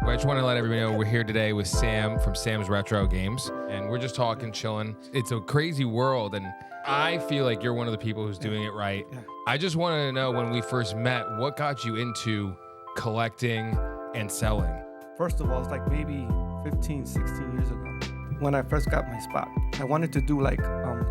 I just want to let everybody know we're here today with Sam from Sam's Retro Games, and we're just talking, chilling. It's a crazy world, and I feel like you're one of the people who's doing it right. Yeah. I just wanted to know, when we first met, what got you into collecting and selling? First of all, it's like maybe 15, 16 years ago when I first got my spot. I wanted to do like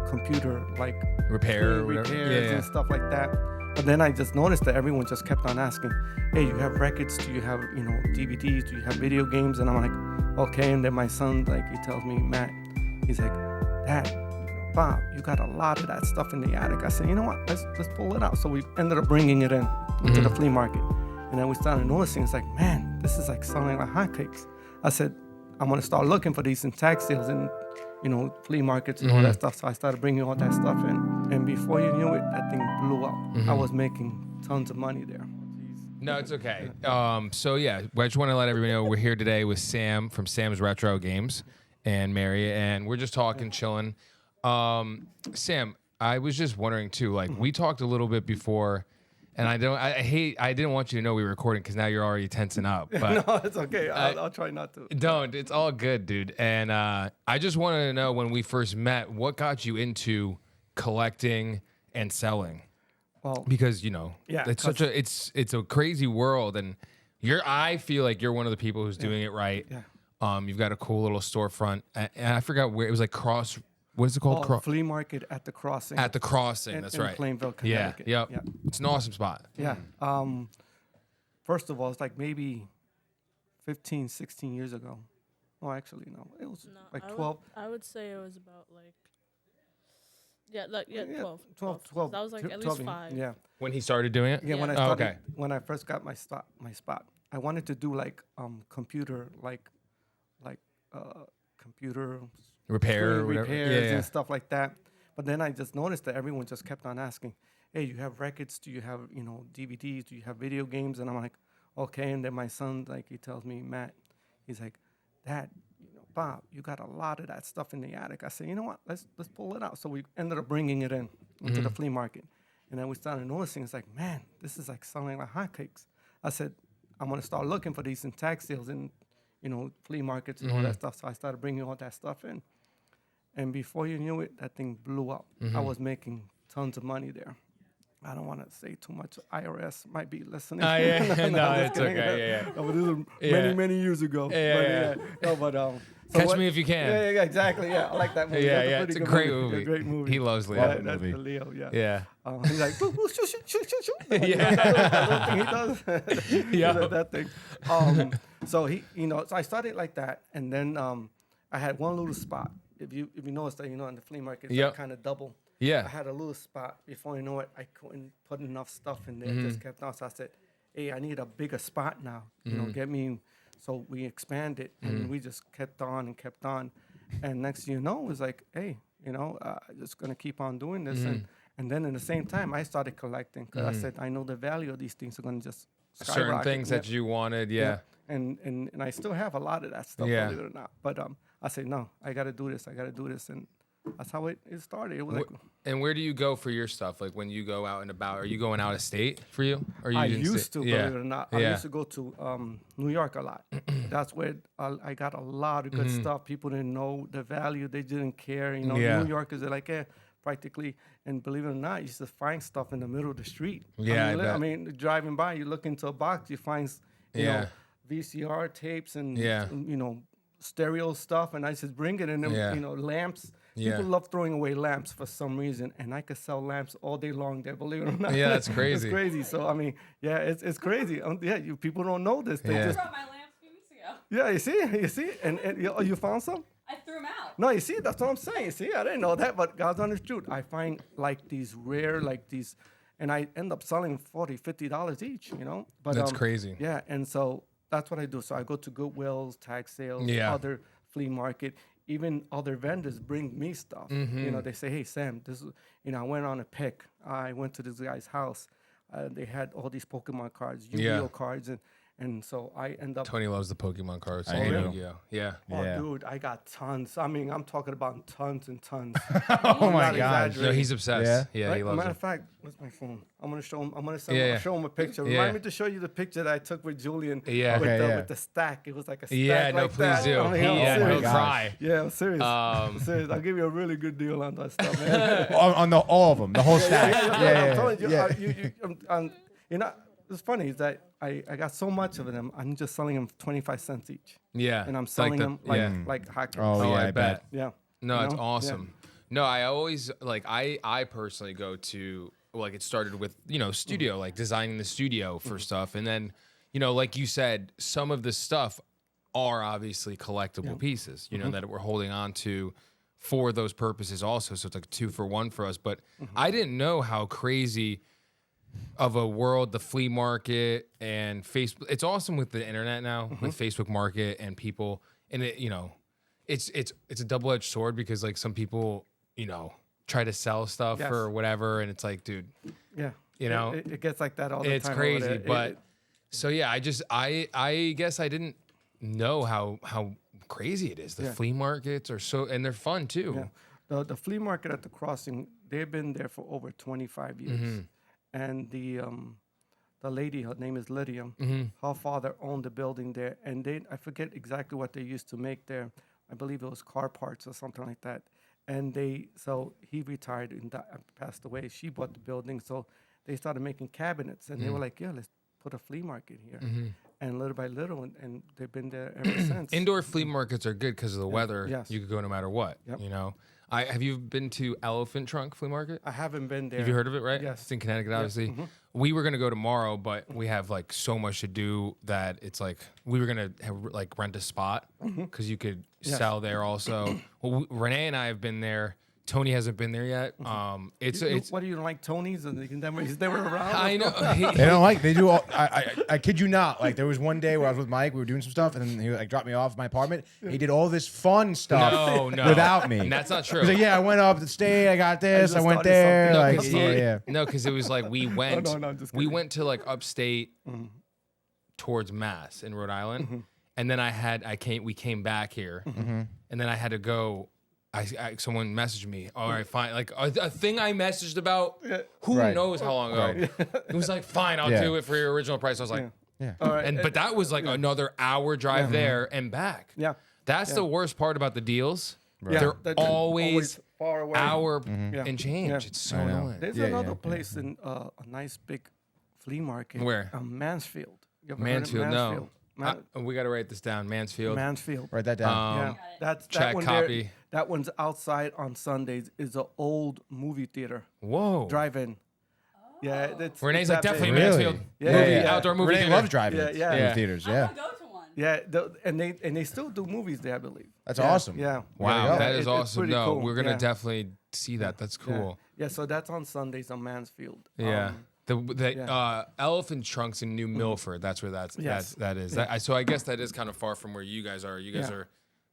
computer, like Repair, repairs yeah. and stuff like that. But then I just noticed that everyone just kept on asking, hey, you have records? Do you have, DVDs? Do you have video games? And I'm like, okay. And then my son, like, he tells me, Matt, he's like, Dad, Bob, you got a lot of that stuff in the attic. I said, you know what? Let's pull it out. So we ended up bringing it into the flea market. And then we started noticing, it's like, man, this is like selling like hotcakes. I said, I'm going to start looking for these in tax sales and, flea markets and all that stuff. So I started bringing all that stuff in. And before you knew it, that thing blew up. I was making tons of money there. No, it's okay. So yeah, I just want to let everybody know we're here today with Sam from Sam's Retro Games and Mary, and we're just talking, chilling. Sam, I was just wondering too, like we talked a little bit before, and I didn't want you to know we were recording because now you're already tensing up. But No, it's okay. I'll try not to. Don't. It's all good, dude. And I just wanted to know, when we first met, what got you into collecting and selling? Well, Because it's a crazy world, and I feel like you're one of the people who's doing it right. Yeah. You've got a cool little storefront, and I forgot where it was, like what is it called? Flea market at the crossing. At the crossing, that's right. In Plainville, Connecticut. Yeah. It's an awesome spot. Yeah. First of all, it's like maybe 15, 16 years ago. Oh, actually, no. It was like 12. I would say it was about 12. 12. That was like at 12, least 5. Yeah. When he started doing it? Yeah, when I Yeah. started, okay. when I first got my spot, I wanted to do like computer, like computer Repair, screen whatever. repairs Yeah. and stuff like that. But then I just noticed that everyone just kept on asking, hey, you have records? Do you have, DVDs? Do you have video games? And I'm like, okay. And then my son, like, he tells me, Matt, he's like, Dad, Bob, you got a lot of that stuff in the attic. I said, you know what? Let's pull it out. So we ended up bringing it into the flea market. And then we started noticing, it's like, man, this is like selling like hotcakes. I said, I'm going to start looking for these in tax sales and, flea markets and all that stuff. So I started bringing all that stuff in. And before you knew it, that thing blew up. I was making tons of money there. I don't want to say too much. IRS might be listening. No, it's kidding. okay. No, but this is many years ago. No, but Catch Me If You Can. Yeah, exactly. Yeah, I like that movie. Yeah, That's it's a great movie. movie. A great movie. He loves Leo. Yeah, that that's movie. the Leo. Yeah. Yeah. He's like, ooh, shoot. Yeah. That thing he does. Yeah. That thing. So so I started like that, and then I had one little spot. If you notice that, in the flea market, it's kind of double. Yeah. I had a little spot. Before you know it, I couldn't put enough stuff in there. It just kept on. So I said, hey, I need a bigger spot now. Get me. So we expanded, and we just kept on. And next thing you know, it was like, hey, just going to keep on doing this. And then in the same time, I started collecting because I said, I know the value of these things are going to just skyrocket. Certain things that you wanted, yeah. And I still have a lot of that stuff, believe it or not. But I said, no, I got to do this. And that's how it started. It was And where do you go for your stuff? Like when you go out and about, are you going out of state for you? Or you I used to, believe it or not. I Yeah. used to go to New York a lot. That's where I got a lot of good stuff. People didn't know the value. They didn't care. New Yorkers are like, practically. And believe it or not, you used to find stuff in the middle of the street. Yeah, I mean, driving by, you look into a box, you find, VCR tapes and, stereo stuff. And I just bring it in them, lamps. Yeah. People love throwing away lamps for some reason, and I could sell lamps all day long there, believe it or not. Yeah, that's crazy. It's crazy. So, I mean, it's crazy. People don't know this. They I just, brought my lamps a few weeks ago. yeah, you see? And you found some? I threw them out. No, you see, that's what I'm saying. See, I didn't know that, but God's honest truth. I find like these rare, and I end up selling $40, $50 each, But That's crazy. Yeah, and so that's what I do. So I go to Goodwills, tag sales, other flea market. Even other vendors bring me stuff. They say, hey, Sam, this is, I went on a pick. I went to this guy's house. They had all these Pokemon cards, Yu-Gi-Oh cards, And so I end up. Tony loves the Pokemon cards. I and do. Yu-Gi-Oh. Yeah. Oh, Yeah. dude, I got tons. I mean, I'm talking about tons and tons. Oh my not gosh. exaggerating. No, he's obsessed. Yeah, Right? he loves Matter it. of fact, where's my phone? I'm gonna show him. I'm gonna show him a picture. Yeah. Remind me to show you the picture that I took with Julian. Yeah. With, Okay, the, yeah. with the stack. It was like a stack. Yeah, no, like please that. do. I mean, He, I'm he'll serious. cry. Yeah, I'm serious. I'm serious. I'll give you a really good deal on that stuff, man. On all of them, the whole stack. I'm telling you, yeah. you know, it's funny is that I got so much of them. I'm just selling them 25 cents each, Yeah. and I'm It's like selling the- them yeah. like hackers. Oh, yeah, I I bet. Yeah. No, You it's know? awesome. No, I always like I personally go to like it started with, studio, like designing the studio for stuff. And then, like you said, some of the stuff are obviously collectible pieces, that we're holding on to for those purposes also. So it's like 2 for 1 for us. But I didn't know how crazy of a world the flea market and Facebook. It's awesome with the internet now, with Facebook Market and people, and it, it's a double-edged sword because like some people, try to sell stuff Yes. or whatever, and it's like, dude, Yeah. know, it gets like that all the it's time. over crazy. there. But so yeah, I guess I didn't know how crazy it is. The flea markets are so, and they're fun too. Yeah. The flea market at the crossing, they've been there for over 25 years. And the lady, her name is Lydia, her father owned the building there. And I forget exactly what they used to make there. I believe it was car parts or something like that. And so he retired and passed away. She bought the building. So they started making cabinets. And they were like, yeah, let's put a flea market here. And little by little, and they've been there ever since. Indoor flea markets are good because of the weather. Yes. You could go no matter what. Yep. Have you been to Elephant Trunk Flea Market? I haven't been there. Have you heard of it, right? Yes. It's in Connecticut, obviously. We were going to go tomorrow, but we have like so much to do that it's like we were going to like rent a spot because you could sell there also. Well, Renee and I have been there. Tony hasn't been there yet. It's What do you like, Tony's? And he's never around. I know. They don't like. They do. I kid you not. Like there was one day where I was with Mike. We were doing some stuff, and then he like dropped me off at my apartment. He did all this fun stuff No. without me. And that's not true. He's like, yeah, I went up the state. I got this. I just went started there. something. Like, No, 'cause yeah. No, because it was like we went. no, I'm just we kidding. went to like upstate towards Mass in Rhode Island, and then we came back here, and then I had to go. Someone messaged me. All right, fine. Like a thing I messaged about. Who Right. knows how long ago? It was like, fine, I'll Yeah. do it for your original price. I was like, Yeah. All right. but that was like another hour drive there and back. Yeah. That's the worst part about the deals. Yeah, They're they're always far away. hour Yeah. and change. Yeah. It's so I know. annoying. There's Yeah, another yeah, place in a nice big flea market. Where? Mansfield. You ever heard of Mansfield, no. Man- We got to write this down. Mansfield. Mansfield. Write that down. Yeah, that's check that one copy. There, that one's outside on Sundays. Is an old movie theater Whoa. drive-in. Yeah, it's Renee's it's like, that definitely big. Really? Mansfield. Yeah, Movie, yeah. outdoor movie Renee theater. loves driving. Yeah, yeah. Movie Yeah. theaters. I Yeah. want to go to one. Yeah, and they still do movies there, I believe. That's Yeah, awesome. Yeah. Wow, Yeah, that is it's awesome. pretty No, cool. we're gonna Yeah. definitely see that. That's Yeah. cool. Yeah, so that's on Sundays on Mansfield. Yeah. The yeah. Elephant Trunks in New Milford. That's where Yes. that is. Yeah. So I guess that is kind of far from where you guys are. You guys Yeah. are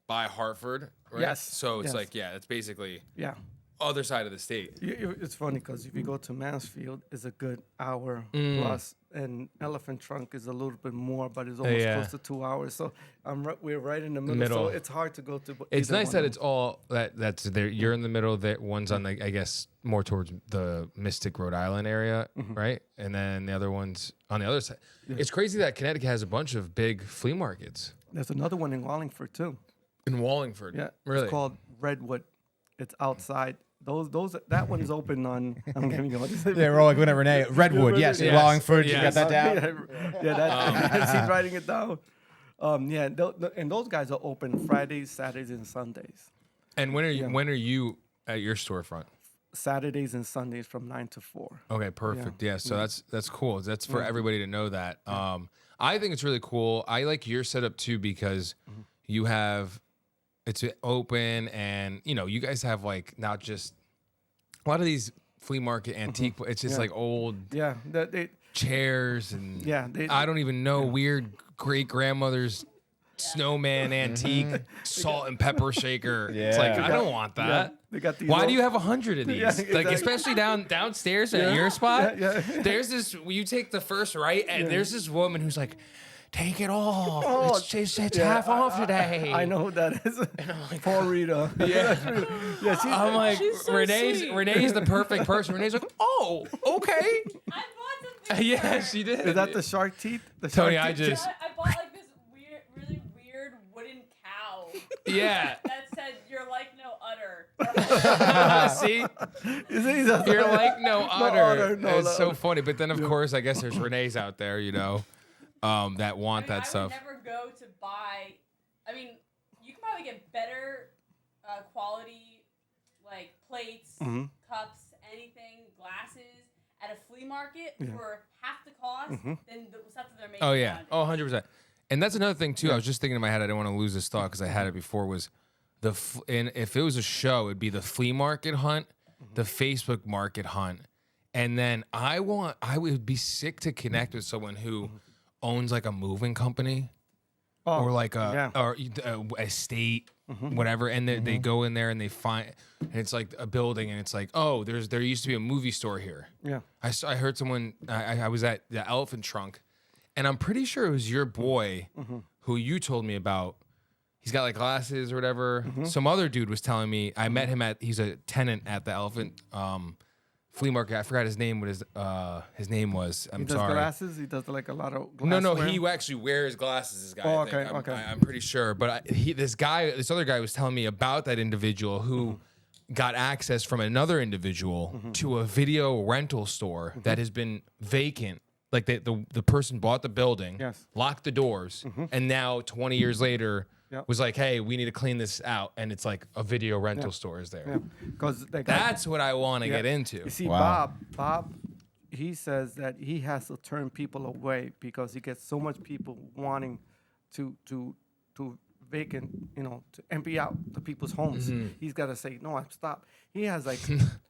by Hartford, right? Yes. So it's Yes. like, yeah, it's basically Yeah. other side of the state. It's funny because if you go to Mansfield, it's a good hour Mm. plus, and Elephant Trunk is a little bit more, but it's almost Yeah. close to 2 hours. So we're right in the middle, Middle. so it's hard to go to. It's either nice one that of it's all that's there. You're in the middle. That one's on the, I guess, more towards the Mystic, Rhode Island area, right? And then the other one's on the other side. It's crazy that Connecticut has a bunch of big flea markets. There's another one in Wallingford too. In Wallingford. Yeah, Really? It's called Redwood. It's outside. That one's open on. I'm giving you all this. Yeah, we're all like, whenever Renee. Redwood, yes. Yes. Wallingford, you got Yes. that down? Yeah, that, he's writing it down. Yeah, and those guys are open Fridays, Saturdays, and Sundays. And when are you at your storefront? Saturdays and Sundays from 9 to 4. Okay, perfect. Yeah, so that's cool. That's for everybody to know that. I think it's really cool. I like your setup too because you have it's open and you guys have like not just a lot of these flea market antique. It's just like old Yeah, chairs and they- I don't even know weird great grandmother's snowman antique salt and pepper shaker. It's like Yeah. I don't want that. they got these. Why do old- you have 100 of these? Yeah, Like exactly. especially downstairs at your spot. Yeah. There's this. You take the first right, and there's this woman who's like, take it all. Oh, It's yeah, half off today. I know who that is. Poor Rita. Yeah. Yeah, she, I'm like, She's so Renee's sweet. the perfect person. Renee's like, oh, okay. I bought something. Yeah, for her. she did. is that the shark teeth? The Tony, shark I teeth? just, I bought like this weird, really weird wooden cow yeah. that said, "You're like no udder." See? Is it- You're like no udder. udder, no It's so udder. funny. But then, of course, I guess there's Renee's out there, you know, that want that I stuff. would never go to buy. I mean, you can probably get better quality like plates, Mm-hmm. cups, anything, glasses at a flea market Yeah. for half the cost Mm-hmm. than the stuff that they're making. Oh, yeah. nowadays. Oh, 100%. And that's another thing, too. I was just thinking in my head, I didn't want to lose this thought because I had it before, was and if it was a show, it'd be the flea market hunt, the Facebook market hunt. And then I would be sick to connect with someone who owns like a moving company. Oh, Or like yeah. or a state, whatever, and they go in there and they find, and it's like a building, and it's like, oh, there used to be a movie store here. Yeah. I heard someone. I was at the Elephant Trunk, and I'm pretty sure it was your boy who you told me about. He's got like glasses or whatever. Some other dude was telling me. I met him he's a tenant at the Elephant flea market. I forgot his name. What his name was. I'm He does sorry. glasses. He does like a lot of No, glassware. he actually wears glasses. This guy. Oh, I think. okay, okay. I'm pretty sure. But this other guy was telling me about that individual who got access from another individual to a video rental store that has been vacant. Like the person bought the building, Yes. locked the doors, and now 20 years later Yep. was like, hey, we need to clean this out, and it's like a video rental store is there. Yeah, because That's what I want to get into. You see, Wow. Bob, he says that he has to turn people away because he gets so much people wanting to vacant, to empty out the people's homes. He's got to say, no, I'm stop. He has like,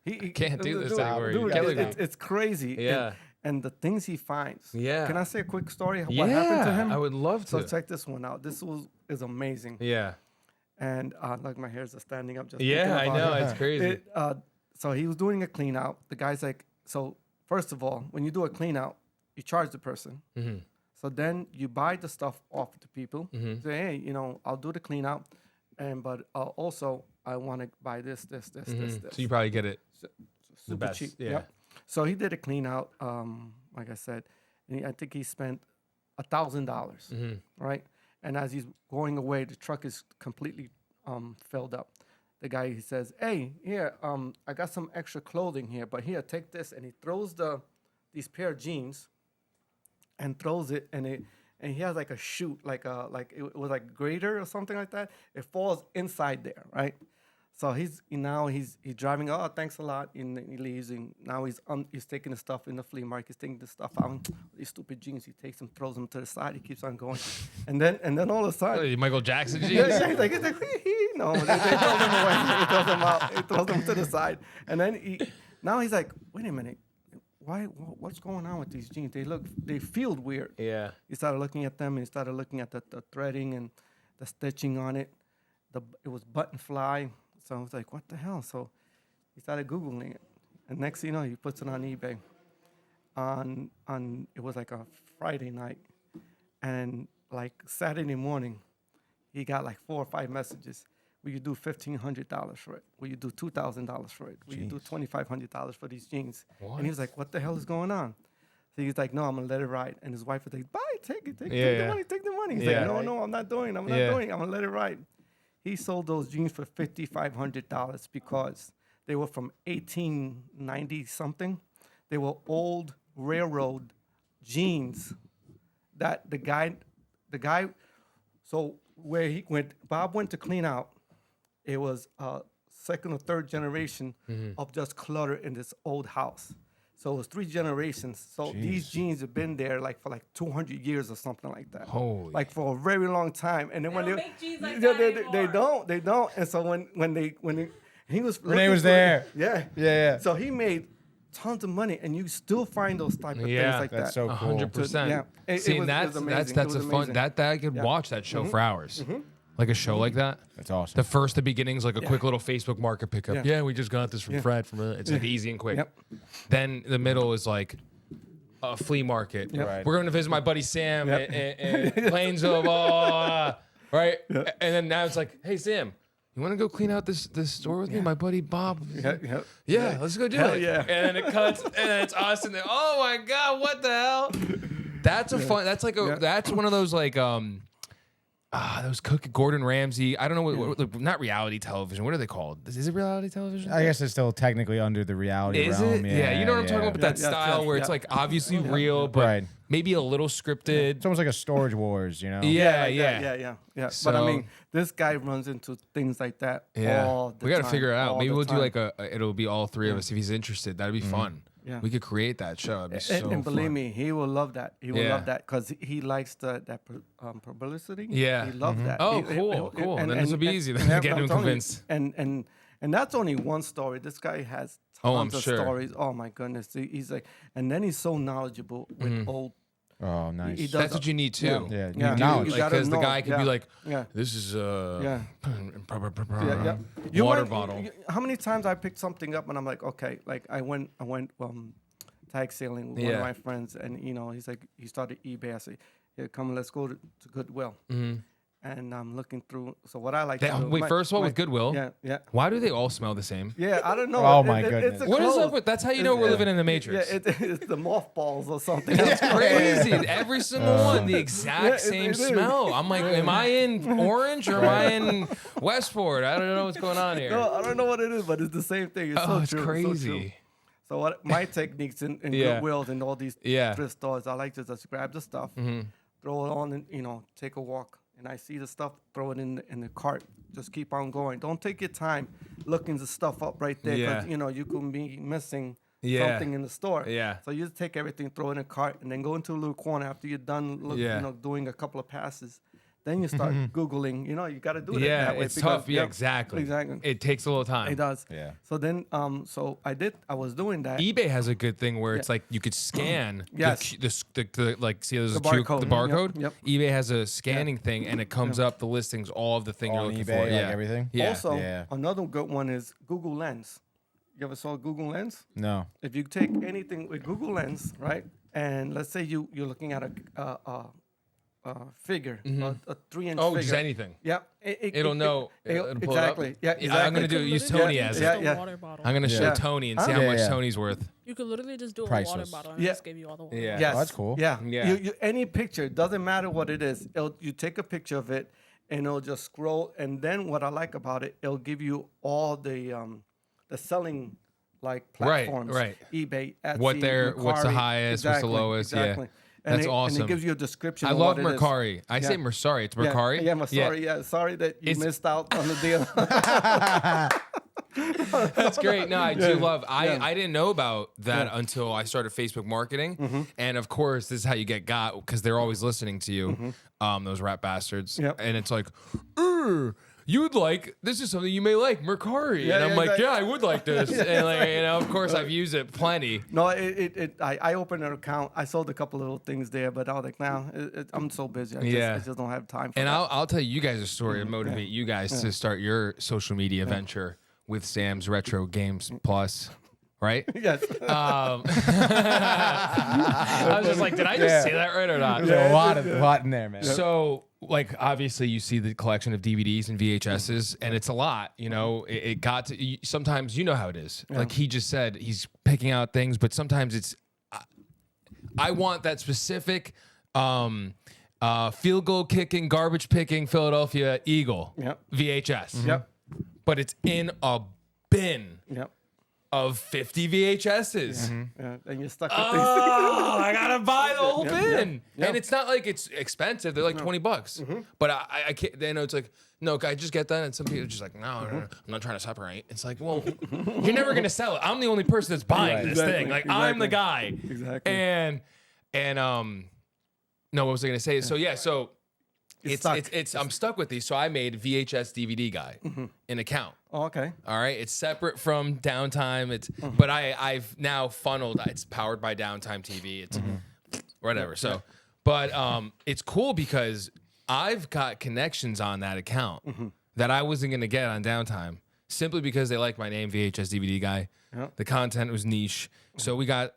he Can't do this dude, anymore. dude, You're killing me. it's crazy. Yeah. And the things he finds. Yeah. Can I say a quick story? What happened to him? I would love to. So check this one out. This is amazing. Yeah. And like my hairs are standing up just Yeah, I thinking about know. it. It's crazy. So he was doing a clean out. The guy's like, so first of all, when you do a clean out, you charge the person. So then you buy the stuff off the people. Say, hey, I'll do the clean out, but also I want to buy this. So you probably get it. Super best, cheap. yeah. Yep. So he did a clean out, like I said, and I think he spent $1,000, right? And as he's going away, the truck is completely filled up. The guy, he says, hey, here, I got some extra clothing here, but here, take this. And he throws these pair of jeans and throws it, and he has like a chute, like it was like grater or something like that. It falls inside there, right? So he's driving. Oh, thanks a lot. And he leaves. And now he's taking the stuff in the flea market. He's taking the stuff out. These stupid jeans. He takes them, throws them to the side. He keeps on going, and then all of a sudden, Michael Jackson jeans. yeah, he's like no, they throw them away. He throws them out. He throws them to the side, and then he's like, wait a minute, why? What's going on with these jeans? They feel weird. Yeah. He started looking at them, and he started looking at the threading and the stitching on it. It was button fly. So I was like, what the hell? So he started Googling it. And next thing you know, he puts it on eBay. It was like a Friday night. And like Saturday morning, he got like 4 or 5 messages. Will you do $1,500 for it? Will you do $2,000 for it? Will you do $2,500 for these jeans? What? And he was like, what the hell is going on? So he's like, no, I'm going to let it ride. And his wife was like, take the money, take the money. He's Yeah. like, no, I'm not doing it. I'm going to let it ride. He sold those jeans for $5,500 because they were from 1890 something. They were old railroad jeans that the guy. So where he went, Bob went to clean out. It was second or third generation of just clutter in this old house. So it was 3 generations. So these jeans have been there for 200 years or something like that. Holy. Like for a very long time. And then when don't they make jeans like that anymore. they don't. And so when he was Renee looking was for- there. Yeah. Yeah. So he made tons of money, and you still find those type of Yeah, things like that's that. so cool. 100%. Yeah. It See, was- and it was amazing. that's It was a fun amazing. that I could watch that show for hours. Like a show like that. That's awesome. The beginning's like a quick little Facebook market pickup. Yeah. Yeah, we just got this from Fred. It's like easy and quick. Yep. Then the middle is like a flea market. Yep. Right. We're going to visit my buddy Sam Yep. in Plainsville, right? And then now it's like, hey Sam, you want to go clean out this store with me? My buddy Bob. Yeah, let's go do Hell it. yeah. And then it cuts, and then it's us, and then oh my god, what the hell? That's a fun. That's like a. That's one of those like those Gordon Ramsay. I don't know what not reality television. What are they called? Is it reality television? I guess it's still technically under the reality Is realm. it? Yeah, you know what I'm talking about. With that Yeah, style where it's like obviously real, but Right. maybe a little scripted. It's almost like a Storage Wars, you know? Yeah, like yeah. that. Yeah. So- But I mean, this guy runs into things like that all the We got to time, figure it out. all Maybe the we'll do time. like it'll be all three of us if he's interested. That'd be fun. Yeah. We could create that show. It'd be so and believe fun. me, he will love that. He will Yeah. love that because he likes that publicity. Yeah. he loves that. Oh, cool. Then this will be easy then to get him convinced. And that's only one story. This guy has Oh, I'm tons of sure. stories. Oh my goodness, he's like, and then he's so knowledgeable with old. Oh, nice. He does That's what you need too. Yeah, you Yeah. need knowledge. You gotta Because the know. guy could be like, Yeah. this is Yeah. water You bottle. how many times I picked something up and I'm like, okay, like I went tag sailing with one Yeah. of my friends, and he's like, he started eBay. I say, yeah, come, let's go to Goodwill. And I'm looking through. So what I like to do, Wait, first of all, with Goodwill, yeah. why do they all smell the same? Yeah, I don't know. Oh, my goodness. It's a What is clothes. up with? That's how you know we're living in the Matrix. Yeah, it's the mothballs or something. It's crazy. Every single one, the exact same it is. smell. I'm like, am I in Orange or am I in Westport? I don't know what's going on here. No, I don't know what it is, but it's the same thing. It's so Oh, it's true. crazy. So true. So what my techniques in Yeah. Goodwills and all these Yeah. thrift stores, I like to just grab the stuff, throw it on, and take a walk. And I see the stuff, throw it in the cart. Just keep on going. Don't take your time looking the stuff up right there, because Yeah. you can be missing Yeah. something in the store. Yeah. So you just take everything, throw it in a cart, and then go into a little corner after you're done, Yeah. doing a couple of passes. Then you start Googling. You got to do it Yeah, that way. it's tough. because- Yeah, exactly. Exactly. It takes a little time. It does. Yeah. So then, so I was doing that. eBay has a good thing where it's like you could scan Yes. the like see there's The a Q- barcode. the barcode. Yep. eBay has a scanning thing and it comes up the listings, all of the thing you're On looking eBay, for. like Yeah, everything? Yeah. Also, Yeah. another good one is Google Lens. You ever saw Google Lens? No. If you take anything with Google Lens, right, and let's say you're looking at a figure, a 3-inch oh, figure. just anything. Yep. It'll know. It'll pull exactly. It up. Yeah, exactly. I'm gonna do use Literally Tony just as Yeah, it. a yeah. water bottle. I'm gonna show Yeah. Tony and see Huh? how Yeah, much yeah. Tony's worth. You could literally just do a Priceless. water bottle and Yeah. just give you all the water. Yeah. Yes. Oh, that's cool. Yeah. Yeah. Any picture, doesn't matter what it is. You take a picture of it, and it'll just scroll. And then what I like about it, it'll give you all the selling like Right, platforms. right. eBay, Etsy, What's the Mercari. highest, what's the lowest, yeah. Exactly. That's And awesome. it gives you a description. I of love what it is. Mercari. I say Yeah. Mercari. It's Yeah. Mercari. Yeah, sorry. Yeah, sorry that you It's- missed out on the deal. That's great. No, I do love. I didn't know about that until I started Facebook marketing, and of course, this is how you get got because they're always listening to you, those rat bastards. Yep. And it's like, you would like this is something you may like Mercari, Yeah, and I'm yeah, like, exactly. yeah, I would like this, and like, of course, I've used it plenty. No, I opened an account. I sold a couple little things there, but I was like, nah, I'm so busy. I just don't have time for And that. I'll tell you guys a story to motivate you guys to start your social media venture with Sam's Retro Games Plus. Right? Yes. I was just like, did I just say that right or not? There's a lot in there, man. So, like, obviously, you see the collection of DVDs and VHSs, and it's a lot. You know, it got to sometimes. You know how it is. Like he just said, he's picking out things, but sometimes it's. I want that specific field goal kicking, garbage picking Philadelphia Eagle Yep. VHS. Yep. But it's in a bin Yep. of 50 VHSs. Yeah. And you're stuck with these. Oh, I gotta buy the whole Yep, bin, yep. and it's not like it's expensive. They're like $20, but I can't. They know it's like, no, I just get that, and some people are just like, no, I'm not trying to separate. It's like, well, you're never gonna sell it. I'm the only person that's buying Right. this thing. Like I'm the guy. Exactly. And no, what was I gonna say? So yeah, so. stuck. I'm stuck with these, so I made VHS DVD guy an account. Oh, okay. All right, it's separate from Downtime. It's but I've now funneled. It's powered by DowntimeTV. It's whatever. So, but it's cool because I've got connections on that account that I wasn't gonna get on Downtime. simply because they like my name, VHS DVD guy. Yep. The content was niche. So we got,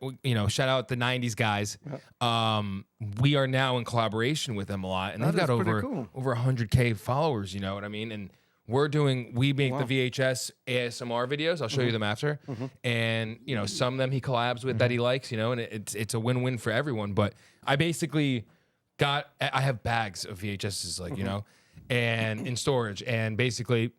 shout out the 90s guys. Yep. We are now in collaboration with them a lot. And That they've got is pretty over cool. 100K followers, you know what I mean? And we make the VHS ASMR videos. I'll show you them after. And, some of them he collabs with that he likes, and it's a win-win for everyone. But I basically I have bags of VHSs, and in storage, and basically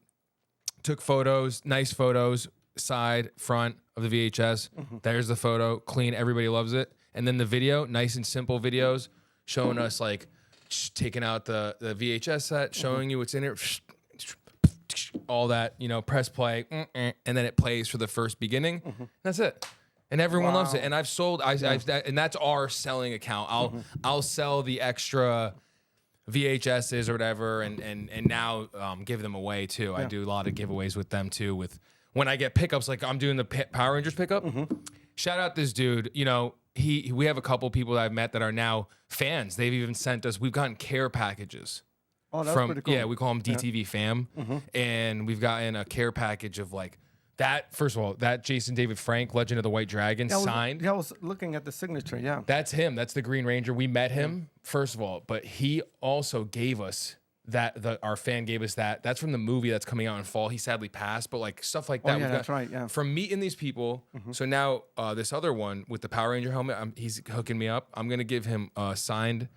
took photos, nice photos, side, front of the VHS. There's the photo, clean, everybody loves it. And then the video, nice and simple videos, showing us taking out the VHS set, showing you what's in it, all that, press play, and then it plays for the first beginning. That's it. And everyone loves it. And I've sold, and that's our selling account. I'll sell the extra VHSs or whatever, and now give them away too. I do a lot of giveaways with them too. When I get pickups, like I'm doing the Power Rangers pickup. Shout out this dude. We have a couple people that I've met that are now fans. They've even sent us. We've gotten care packages. Oh, that's pretty cool. Yeah, we call them DTV fam, and we've gotten a care package of that. First of all, that Jason David Frank, Legend of the White Dragon, signed. I was looking at the signature. Yeah, that's him. That's the Green Ranger. We met him first of all, but he also gave us that. Our fan gave us that. That's from the movie that's coming out in fall. He sadly passed, but stuff like that. Oh, yeah, that's right. Yeah. From meeting these people. So now this other one with the Power Ranger helmet, he's hooking me up. I'm gonna give him a signed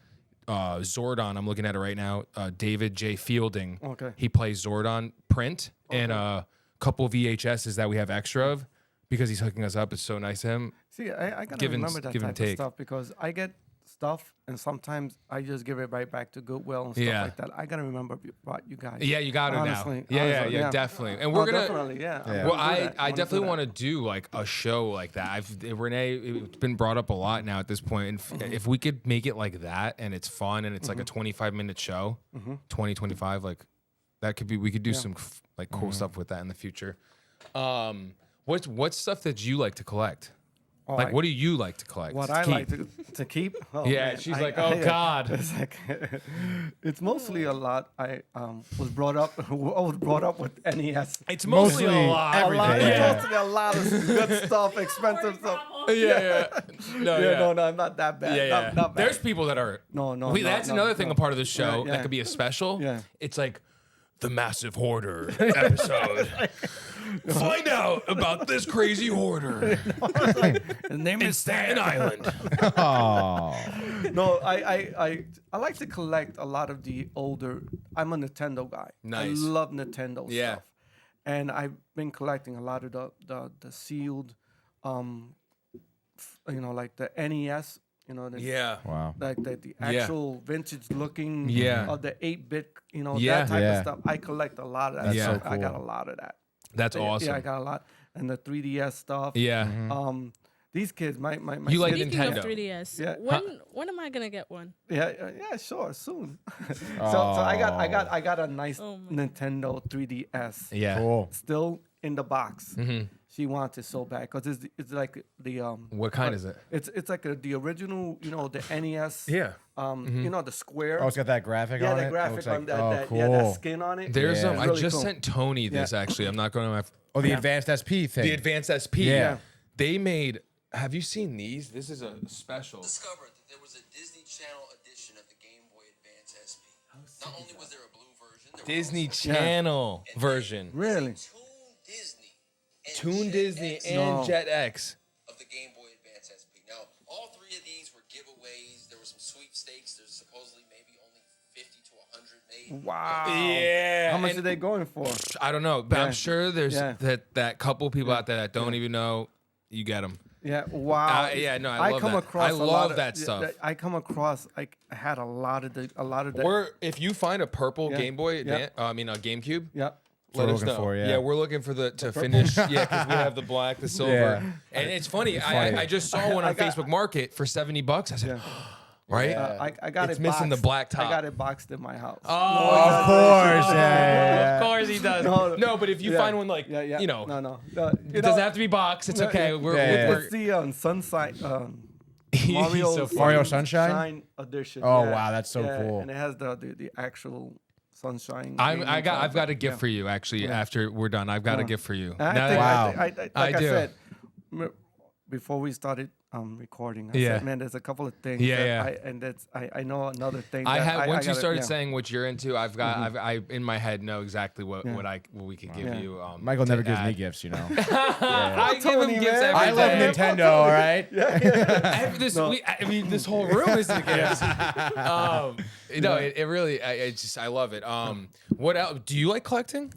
Zordon. I'm looking at it right now. David J. Fielding. Okay. He plays Zordon print and couple VHSs that we have extra of because he's hooking us up. It's so nice of him. See, I gotta remember that type of stuff because I get stuff and sometimes I just give it right back to Goodwill and stuff like that. I gotta remember what you guys. Yeah, you got it honestly, now. honestly, Yeah, definitely. And we're gonna definitely, yeah. Well, I definitely want to do a show like that. Renee, it's been brought up a lot now at this point. And if we could make it like that and it's fun and it's like a 25-minute show, 25, that could be. We could do some cool stuff with that in the future. What's stuff that you like to collect? What do you like to collect? What I like to keep? Oh, yeah, man. she's God. It's it's mostly a lot. I was brought up. I was brought up with NES. It's mostly a lot. Everything. It's mostly a lot of good stuff, expensive stuff. Yeah. No, I'm not that bad. Yeah. Not bad. There's people that are. That's another thing. A part of the show that could be a special. Yeah. It's like the Massive Hoarder episode. Find out about this crazy hoarder. His name is Staten Island. No, I like to collect a lot of the older. I'm a Nintendo guy. Nice. I love Nintendo stuff, and I've been collecting a lot of the sealed, like the NES. Wow. Like the actual vintage looking of the 8-bit, Yeah. that type of stuff. I collect a lot of that. That's stuff. so I got cool. a lot of that. That's awesome. Yeah, I got a lot. And the 3DS stuff. Yeah. These kids, my You like kids- Speaking Nintendo. of 3DS, Yeah. when am I gonna get one? Yeah, sure, soon. so I got a nice Oh my. Nintendo 3DS. Yeah. Cool. Still in the box. She wants it so bad because it's like the What kind is it? It's like the original, the NES. Yeah. The square. Oh, it's got that graphic yeah, on the it. It graphic looks on like, that, cool. that skin on it. There's Yeah. I Really just cool. sent Tony this actually. I'm not going to. Oh, the advanced SP thing. The Advanced SP. Yeah. They made. Have you seen these? This is a special. Discovered that there was a Disney Channel edition of the Game Boy Advance SP. Not only was there a blue version, there Disney was Channel version. Really? Toon Disney and No. Jet X. of the Game Boy Advance SP. Now, all three of these were giveaways. There were some sweepstakes. There's supposedly maybe only 50 to 100 made. Wow. Yeah. How much and are they going for? I don't know, but I'm Yeah. sure there's Yeah. that couple people out there that don't even know. You get them. Yeah. Wow. Yeah, no, I love come that. across I a love lot of, that stuff. I come across I had a lot of the. Or if you find a purple Yeah. Game Boy, Yeah. a GameCube, Yeah. let we're us looking know. for, yeah. We're looking for to finish. Yeah, because we have the black, the silver, Yeah. and it's funny. funny. I just saw one I on got- Facebook Market for $70. I said, right? I got It's it. missing boxed. the black top. I got it boxed in my house. Of course. Yeah. Of course he does. No, but if you Yeah. find one like, No. it You doesn't have to be boxed. It's okay. It's the Sunshine Mario so funny. Mario Sunshine? edition. Oh, wow, that's so Yeah, cool. And it has the actual Sunshine. I've got a gift for you actually. After we're done, I've got a gift for you. I do. said, before we started recording, I said, man, there's a couple of things. I know another thing. Once you started saying what you're into, I in my head know exactly what we could give you. Michael never gives me gifts, you know. I give him gifts every I love day. Nintendo, all right? This whole room is a gift. It really, I love it. What else? Do you like collecting?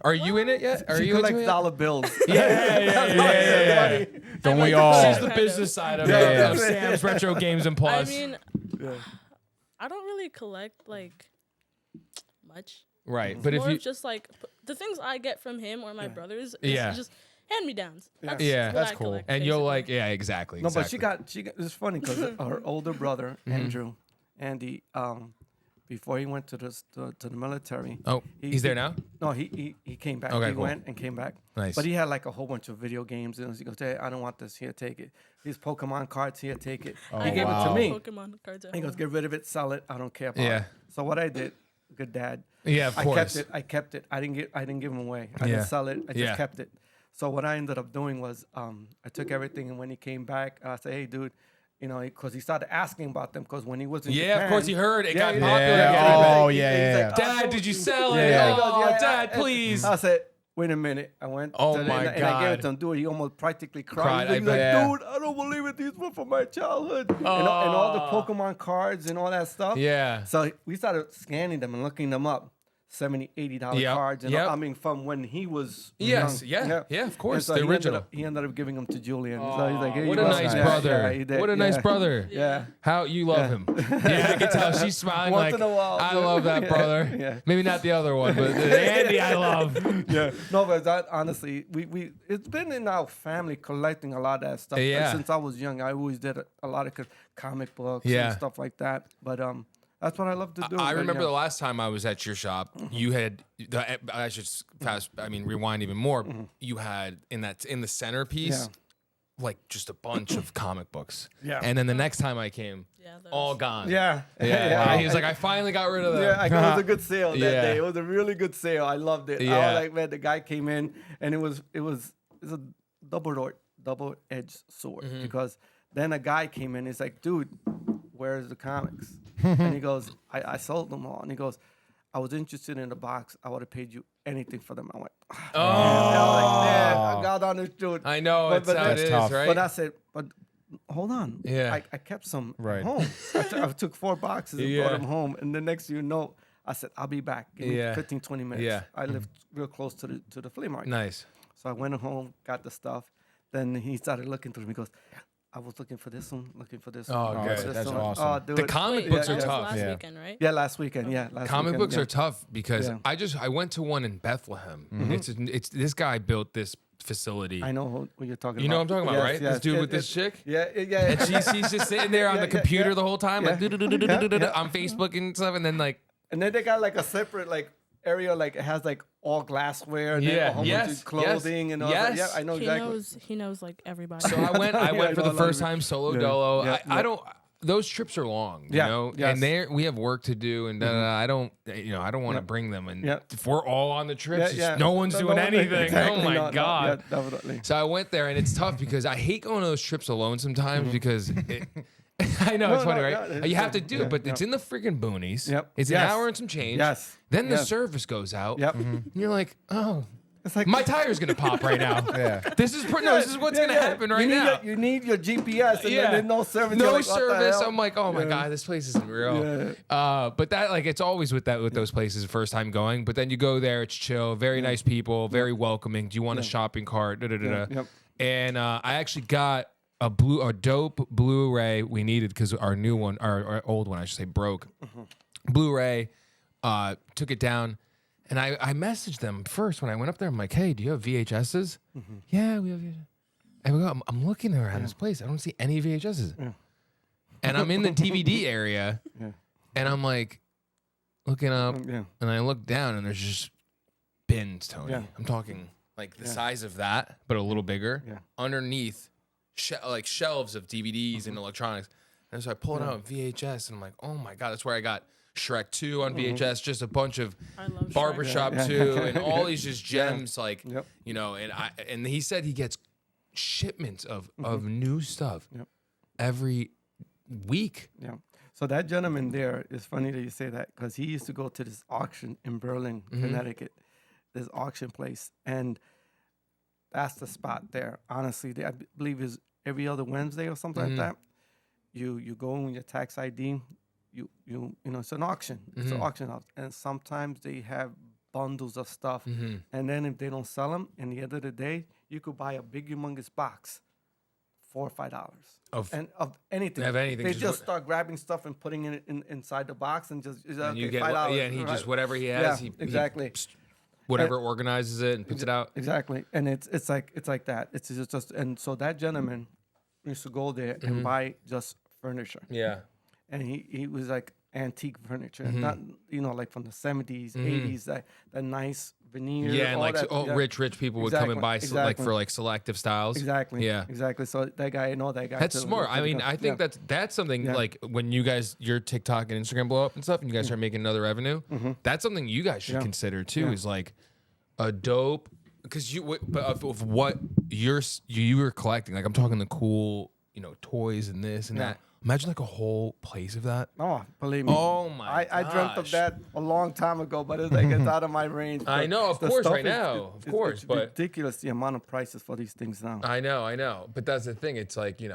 Are you in it yet? Are she you collects into it? dollar bills. Yeah. Don't we all? She's the business side of of Sam's Retro Games and Plus. I mean, I don't really collect like much. Right, It's but if more you, of just like the things I get from him or my brothers. Yeah. Is just hand me downs. That's yeah, what I collect, and you'll basically. like, exactly. No, but exactly. she got. It's funny because her older brother Andy, before he went to the military. Oh, he's there now. No, he came back. Okay, he cool. went and came back. Nice. But he had like a whole bunch of video games, and he goes, "Hey, I don't want this. Here, take it. These Pokemon cards. Here, take it." Oh, he gave it wow. to me. Pokemon cards at He goes, home. "Get rid of it. Sell it. I don't care about Yeah. it." So what I did, good dad. Yeah, of course. I kept it. I didn't give them away. I Yeah. didn't sell it. I just Yeah. kept it. So what I ended up doing was I took everything, and when he came back, I said, "Hey, dude." You know, because he started asking about them. Because when he was in Japan, Of course he heard it got he- popular. Yeah. Oh, He's yeah. like, Dad, "Oh, did you sell it? Yeah. Oh, He goes, Dad, please. I said, wait a minute. I went. Oh to my and I gave God. it to him. Dude, he almost practically Cried, cried. I He's bet. like, dude, I don't believe it. These were from my childhood. And all the Pokemon cards and all that stuff. Yeah. So we started scanning them and looking them up. $70, $80 Yep, cards. And yep. I mean, from when he was Yes, young. yeah, of course, And so the he original. He ended up giving them to Julian. So he's like, here What you a go. nice Yeah, brother. yeah, he did, What a nice yeah. brother. Yeah. How you love him. Yeah, I can tell she's smiling Once like, in a while, I so- love that Yeah, brother. yeah. Maybe not the other one, but the Andy I love. Yeah. No, but that honestly, we it's been in our family collecting a lot of that stuff. Yeah. Since I was young, I always did a lot of comic books Yeah. and stuff like that. But that's what I love to do. I But, remember yeah. the last time I was at your shop, you had, I should rewind even more. You had in the centerpiece, like just a bunch of comic books. Yeah. And then the next time I came, Yeah, those. all gone. Yeah. Yeah. He was like, I finally got rid of them. Yeah, it was a good sale that Yeah. day. It was a really good sale. I loved it. I Yeah. was like, man, the guy came in and it's a double-edged sword because then a guy came in. He's like, dude, where's the comics? And he goes, I sold them all. And he goes, I was interested in the box. I would have paid you anything for them. I went, Oh. I was like, man, I got on this dude. I know, But- it's but how it that's is, tough. right? But I said, but hold on. Yeah. I kept some Right. home. I took 4 boxes and Yeah. brought them home. And the next thing you know, I said, I'll be back. Give me Yeah. 15, 20 minutes. Yeah. I lived real close to the flea market. Nice. So I went home, got the stuff. Then he started looking through me. He goes, I was looking for this one, looking for this Oh, one. good. for this That's one." awesome. Oh, dude. The comic Wait, books that are was tough. last Yeah. weekend, right? Yeah, last weekend. Yeah, last Comic weekend, books yeah. are tough because Yeah. I went to one in Bethlehem. It's this guy built this facility. I know who you're talking about. You know what I'm talking about, Yes, right? yes. This dude It- with this it- chick. Yeah, yeah. And she's just sitting there on Yeah, the yeah, computer yeah. the whole time, like Yeah. Yeah. on Facebook and stuff, and then like And then they got like a separate like area, like it has like all glassware and then Yeah, a whole yes, bunch of clothing and all yes. that. Yeah, I know exactly. He knows like everybody. So I went Yeah, for no, the no, first no. time solo Yeah, dolo. yeah, I yeah. don't. Those trips are long, you Yeah, know, yes. and we have work to do, and I don't want to bring them, and Yeah. if we're all on the trips, Yeah, yeah. no one's doing anything. Exactly, Oh my no, no, god! yeah, definitely. So I went there, and it's tough because I hate going on those trips alone sometimes because I know it's No, funny, no, right? yeah, You have to do yeah, it, but yeah. it's in the freaking boonies. Yep. It's Yes. an hour and some change. Yes. Then the Yes. service goes out. Yep. And you're like, oh, It's like my tire's gonna pop right now. Yeah. This is this is what's gonna happen right now. You need your GPS and then there's no service. No You're like, what the service. hell? I'm like, oh my Yeah. god, this place isn't real. Yeah. But that it's always with those places first time going. But then you go there, it's chill, very nice people, very welcoming. Do you want a shopping cart? Da, da, da, da. Yep. And I actually got a dope Blu-ray we needed because our new one, our old one, I should say, broke. Blu-ray. Took it down. And I messaged them first when I went up there. I'm like, hey, do you have VHSs? Yeah, we have VHS. And we go, I'm looking around this place. I don't see any VHSs. And I'm in the DVD area. And I'm like, looking up. Yeah. And I look down and there's just bins, Tony. Yeah. I'm talking like the size of that, but a little bigger. Yeah. Underneath, like shelves of DVDs and electronics. And so I pull it out VHS and I'm like, oh my God, that's where I got Shrek 2 on VHS, just a bunch of I love Shrek. Barbershop Yeah. 2 and all these just gems like Yep. you know, and he said he gets shipments of new stuff Yep. every week. Yeah. So that gentleman there is funny that you say that because he used to go to this auction in Berlin, Connecticut, this auction place, and that's the spot there. Honestly, I believe is every other Wednesday or something like that. You go in with your tax ID. You know it's an auction. It's an auction house, and sometimes they have bundles of stuff, and then if they don't sell them, in the end of the day, you could buy a big humongous box. $4 or $5 Of anything. of anything, They just just what- start grabbing stuff and putting it inside the box and just And okay, you get $5. yeah, and he right? just whatever he has, Yeah, he exactly. whatever organizes it and puts it out. Exactly, and it's like that. It's just and so that gentleman used to go there and buy just furniture, Yeah. and he was like antique furniture, not like from the 70s, 80s, that nice veneer. Yeah, and all like that, yeah. rich people would come and buy like exactly. for like selective styles. Exactly. Yeah. Exactly. So that guy, I know that guy. That's too. smart. I mean, Yeah. I think that's something Yeah. like when you guys your TikTok and Instagram blow up and stuff, and you guys start making another revenue. That's something you guys should Yeah. consider too. Yeah. Is like a dope because but of what you were collecting. Like I'm talking the cool toys and this and Yeah. that. Imagine like a whole place of that. Oh, believe me. Oh my! I dreamt of gosh. that a long time ago, but it's like it's out of my range. I But know, of the course, stuff right now, of course, it's but- ridiculous the amount of prices for these things now. I know, but that's the thing. It's like you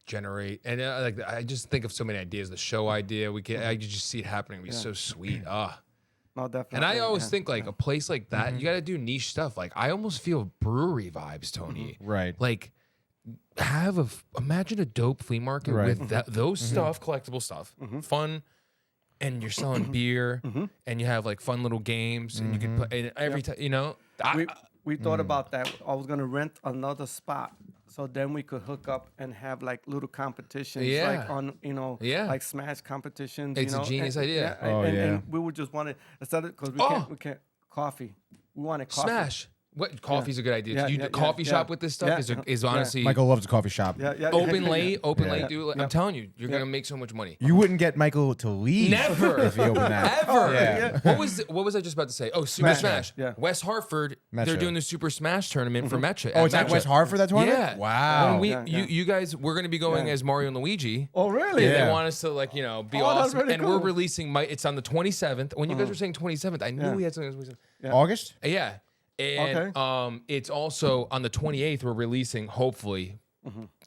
generate, and like I just think of so many ideas. The show idea, I could just see it happening. It'd be so sweet. No, definitely. And I always yeah. think like a place like that, you got to do niche stuff. Like I almost feel brewery vibes, Tony. Right. Like imagine a dope flea market Right. with those stuff, collectible stuff, fun. And you're selling beer, and you have like fun little games, and you can put and every time, we thought about that. I was gonna rent another spot, so then we could hook up and have like little competitions, Yeah. like on Yeah. like Smash competitions. It's a and- genius idea. Oh, and yeah. we would just want to instead of because we can't coffee. We wanted coffee. Smash. What coffee's a good idea? Yeah, You yeah, do coffee yeah, shop yeah. with this stuff Yeah. is Yeah. honestly Michael loves a coffee shop. Yeah. open late, Yeah. dude. Yeah. I'm telling you, you're gonna make so much money. You wouldn't get Michael to leave Never. if he opened that. Ever. Yeah. What was I just about to say? Oh, Super Smash. Yeah. West Hartford, they're Metro. doing the Super Smash tournament for Metro. Oh, it's at West Hartford, that tournament? Yeah. Wow. And we, Yeah, yeah. you guys, we're gonna be going Yeah. as Mario and Luigi. Oh, really? They Yeah. want us to be Oh, that's awesome, really and we're cool. releasing. It's on the 27th. When you guys were saying 27th, I knew Yeah. we had something. On the 27th. August? Yeah. And Okay. it's also on the 28th. We're releasing, hopefully,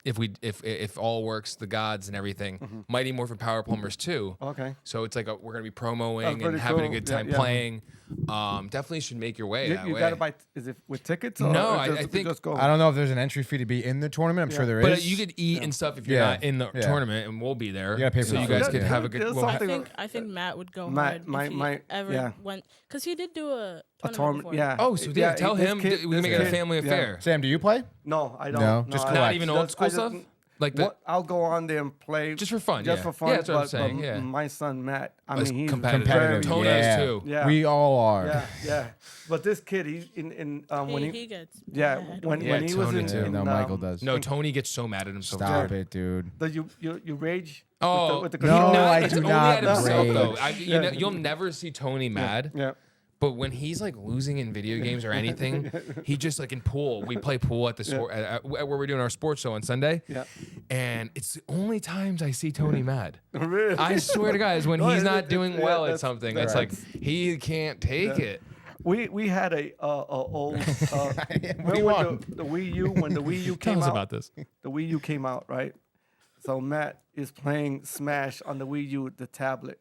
if all works, the gods and everything. Mighty Morpher Power Plumbers 2. Okay. So it's like we're gonna be promoing and pretty having a cool. good Yeah, time yeah. playing. Definitely should make your way that You way. gotta buy. Is it with tickets? Or No, or I just, you think- just go. I don't know if there's an entry fee to be in the tournament. I'm sure there is. But you could eat and stuff if you're Yeah. not in the Yeah. tournament, and we'll be there. You gotta pay for so the you food. guys could Yeah, have a good. there's Well, something- I think Matt would go Matt- hard my- if he my- ever yeah. went, because he did do a a tournament tournament. before. Yeah. oh, so yeah, tell this him kid- we can this make it a kid- family yeah. affair. Sam, do you play? No, I don't. No, just I- collect. Not even old school I just- stuff. Like the I'll go on there and play just for fun. Just yeah. for fun. Yeah, that's what I'm but saying. Yeah. my son Matt, I It's mean, he's competitive. very- Tony yeah. is too. Yeah. We all are. Yeah. But this kid, he's in when He gets yeah mad when Yeah, when he was Tony in, too. Yeah, in no, Michael does. No, Tony gets so mad at himself. Stop it, dude. Does you rage? Oh, with the No, controller? I it's do only not at himself rage. though. You'll never see Tony mad. Yeah. But when he's like losing in video games or anything, he just like in pool. We play pool at the sport where we're doing our sports show on Sunday. Yeah. And it's the only times I see Tony mad. Really? I swear to God, is when No, he's it- not it- doing yeah, well at that's- something. that's It's like he can't take it. We had a old do you want? the Wii U when the Wii U came Tell us out. about this. The Wii U came out, right? So Matt is playing Smash on the Wii U, the tablet.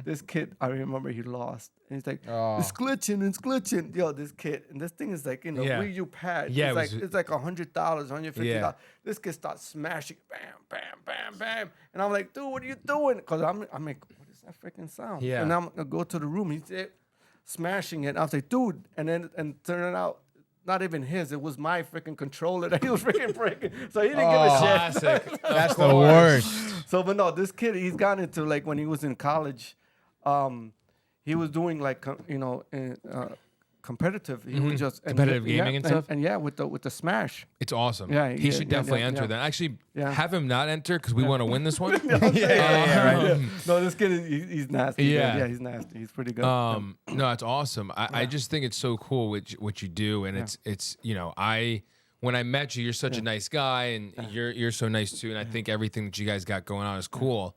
This kid, I remember he lost. And he's like, Oh. it's glitching. Yo, this kid, and this thing is like in the Yeah. Wii U pad. Yeah, it's it was- like $100, $150. Yeah. This kid starts smashing, bam. And I'm like, dude, what are you doing? Because I'm like, what is that freaking sound? Yeah. And I'm gonna go to the room. He's there smashing it. I was like, dude, and turning out, not even his. It was my freaking controller that he was freaking breaking. So he didn't give a shit. Classic. That's the worst. So, but no, this kid, he's gone into like when he was in college, he was doing like competitive. He was just Competitive gaming and stuff? And yeah, with the Smash. It's awesome. Yeah, he yeah, should yeah, definitely yeah, enter yeah. that. Actually, Yeah. have him not enter because we want to win this one. Right. No, this kid he's nasty. Yeah. Yeah, he's nasty. He's pretty good. No, it's awesome. I just think it's so cool what you do, and it's when I met you, you're such a nice guy, and you're so nice too, and I think everything that you guys got going on is cool.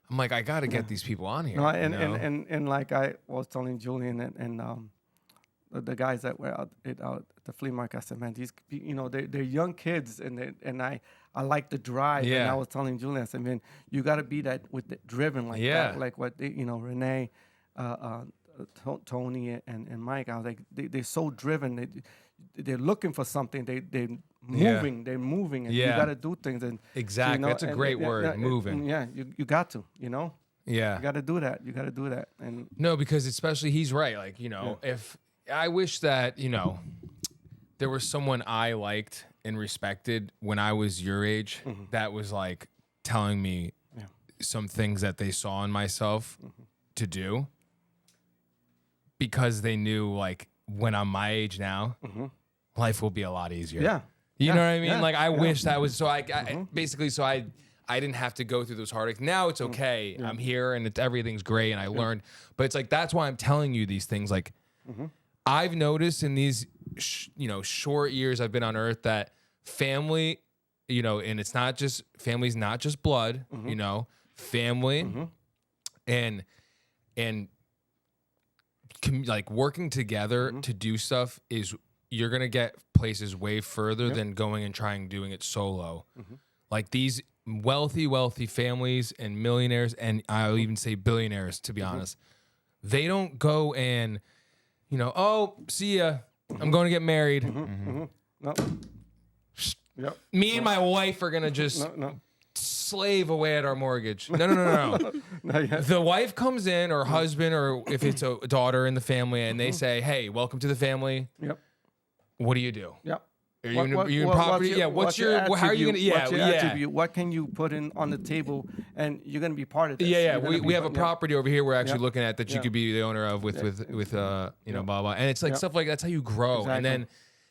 I'm like, I got to get these people on here. No, you know? and like I was telling Julian and the guys that were out at the flea market, I said, man, these they're young kids, and I like the drive. Yeah. And I was telling Julian, I said, man, you got to be that with the driven like that, like what they, Renee, Tony, and Mike. I was like, they're so driven. They're looking for something. They're moving. They're moving, and you got to do things. And exactly, that's a great word, moving. Yeah, you got to, Yeah, you got to do that. You got to do that. And no, because especially he's right. Like if I wish that there was someone I liked and respected when I was your age that was like telling me some things that they saw in myself to do, because they knew like when I'm my age now, life will be a lot easier. Yeah. You know what I mean? Yeah. Like I wish that was so basically so I didn't have to go through those heartaches. Now it's okay. I'm here and everything's great and I learned. But it's like that's why I'm telling you these things. Like I've noticed in these short years I've been on Earth that family, and it's not just family's not just blood, family and like working together to do stuff is you're gonna get places way further than going and trying doing it solo. Like these wealthy families and millionaires, and I'll even say billionaires, to be honest, they don't go and oh, see ya, I'm going to get married. No. Yep. Me and my wife are gonna just slave away at our mortgage. No. Not yet. The wife comes in, or husband, or if it's a daughter in the family, and they say, "Hey, welcome to the family." Yep. What do you do? Yep. Are you in property? What's your how are you gonna? what's your attribute? What can you put in on the table, and you're gonna be part of this? Yeah. You're We have a property over here we're actually Yep. looking at that you could be the owner of with blah blah, and it's like stuff like that's how you grow, and Exactly. then.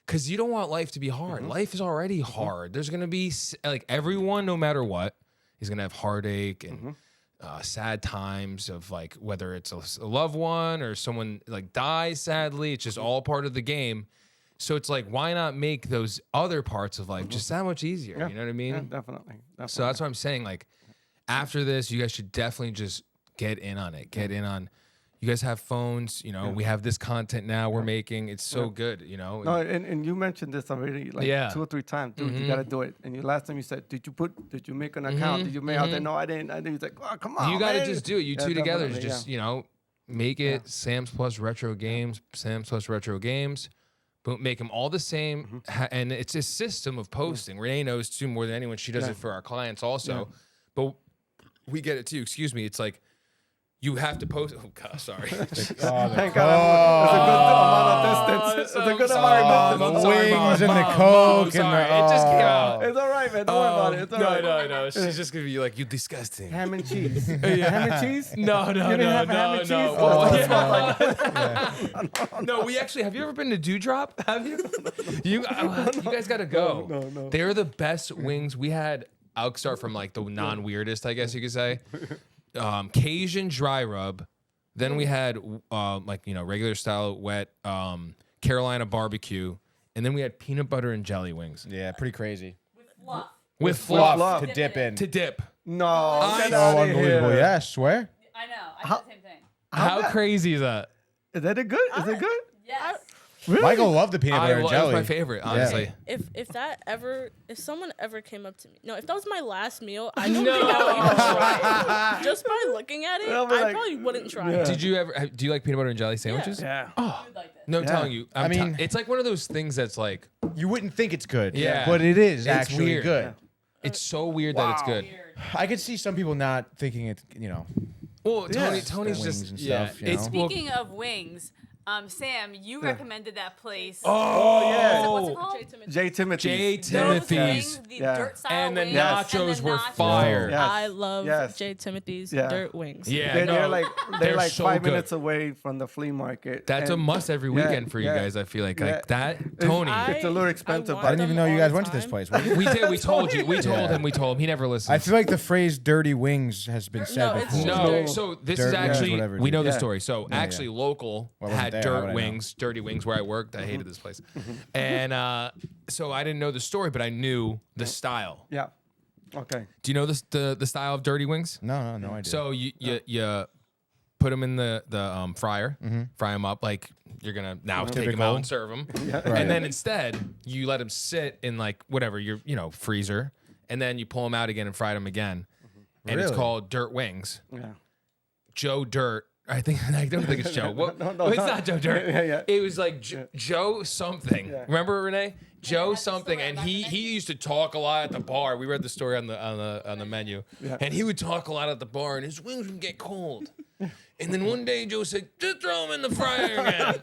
Because you don't want life to be hard. Life is already hard. There's going to be, like, everyone, no matter what, is going to have heartache and sad times of, like, whether it's a loved one or someone, like, dies sadly. It's just all part of the game. So it's like, why not make those other parts of life just that much easier? Yeah. You know what I mean? Yeah, definitely. So that's what I'm saying. Like, after this, you guys should definitely just get in on it. Get in on. You guys have phones. We have this content now we're making. It's so good. No, and you mentioned this already like 2 or 3 times, dude. You gotta do it. And last time you said, did you make an account? Did you make? I said, no, I didn't. He's like, oh, come on. You got to man. just do it. You two together just make it Yeah. Sam's Plus Retro Games. Sam's Plus Retro Games. Boom, make them all the same, and it's a system of posting. Renee knows too more than anyone. She does it for our clients also, but we get it too. Excuse me. It's like. You have to post. Oh God, sorry. Thank God. It's a good amount of distance. It's a good amount of the distance. wings and the coke and the. It just came out. It's all right, man. Don't worry about it. It's all right. No. She's just gonna be like, you disgusting. Ham and cheese. Ham and cheese? No. You didn't have ham and cheese? Oh, That's what it smells like. No, we actually. Have you ever been to Dewdrop? Have you? You guys got to go. No. They're the best wings we had. I'll start from like the non-weirdest, I guess you could say. Cajun dry rub. Then we had regular style wet Carolina barbecue, and then we had peanut butter and jelly wings Yeah, pretty crazy. With fluff. with fluff fluff. To dip in. to dip. No. I Get know, outta Unbelievable. here. Yeah, I swear. I know. I did the same thing. How crazy is that? Is that it good? Is it good? Yes. Really? Michael loved the peanut butter and It was jelly. my favorite, honestly. If someone ever came up to me, if that was my last meal, I don't think I would even try it. Just by looking at it, I'll be I like, probably wouldn't try yeah. it. Do you like peanut butter and jelly sandwiches? Yeah. You would like this. No, I'm Yeah. telling you. I mean- it's like one of those things that's like, You wouldn't think it's good. Yeah. But it is It's actually weird. good. it's so weird that it's good. Weird. I could see some people not thinking it, Well, Yeah. Tony's Wings just and yeah. stuff, you It's know? well, Speaking of wings, Sam, you recommended that place. yeah. What's it called? J. Timothy. J. Those Timothy's. wings, the Yeah. dirt style And the wings, nachos and the were nachos. fire. Yes. I love Yes. J. Timothy's Yeah. dirt wings. Yeah, They're, no, they're like so 5 good. minutes away from the flea market. That's a And must every weekend for you yeah. guys. I feel like Yeah. that. Tony, It's a little expensive, want but I didn't even know them you guys all went the to this time. place. we did. We told you. We told Yeah. him. We told him. He never listened. I feel like the phrase "dirty wings" has been said No, it's before. just No, dirt. so this Dirt is wings, actually whatever it we is. know the Yeah. story. So Yeah, actually, local Well, I wasn't had there, how would dirt I know? wings, dirty wings where I worked. I hated this place, and so I didn't know the story, but I knew the style. yeah. Okay. Do you know the style of dirty wings? No idea. So you put them in the fryer, fry them up like you're gonna now take them Typical. out and serve them, Right. and then instead you let them sit in like whatever your freezer, and then you pull them out again and fry them again, and it's Really? called dirt wings. Yeah. Joe Dirt. I don't think it's Joe. What? No, it's no. not Joe Dirt. Yeah. It was like Joe something. Yeah. Remember Renee? Joe that's the something, story and on the he menu. used to talk a lot at the bar. We read the story on the menu, Yeah. and he would talk a lot at the bar, and his wings would get cold. And then one day Joe said, "Just throw them in the fryer again."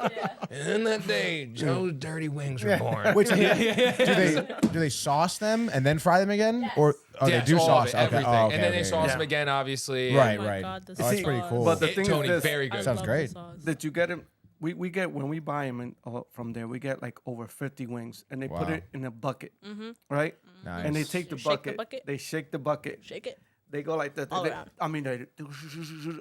And then that day, Joe's dirty wings were born. Wait, so do they sauce them and then fry them again, or they Yes, do all of sauce? it, Okay. everything, Oh, okay, and then they okay, sauce yeah. them again, obviously. Right, Oh my right. God, the Oh, that's pretty sauce. cool. But the It- thing Tony, is this, very I good. Sounds love great. the sauce. that you get them. We get when we buy them from there. We get like over 50 wings, and they put Wow. it in a bucket, right? Nice. And they take the You shake the bucket, bucket? They shake the bucket. Shake it. They go like that. All around. I mean,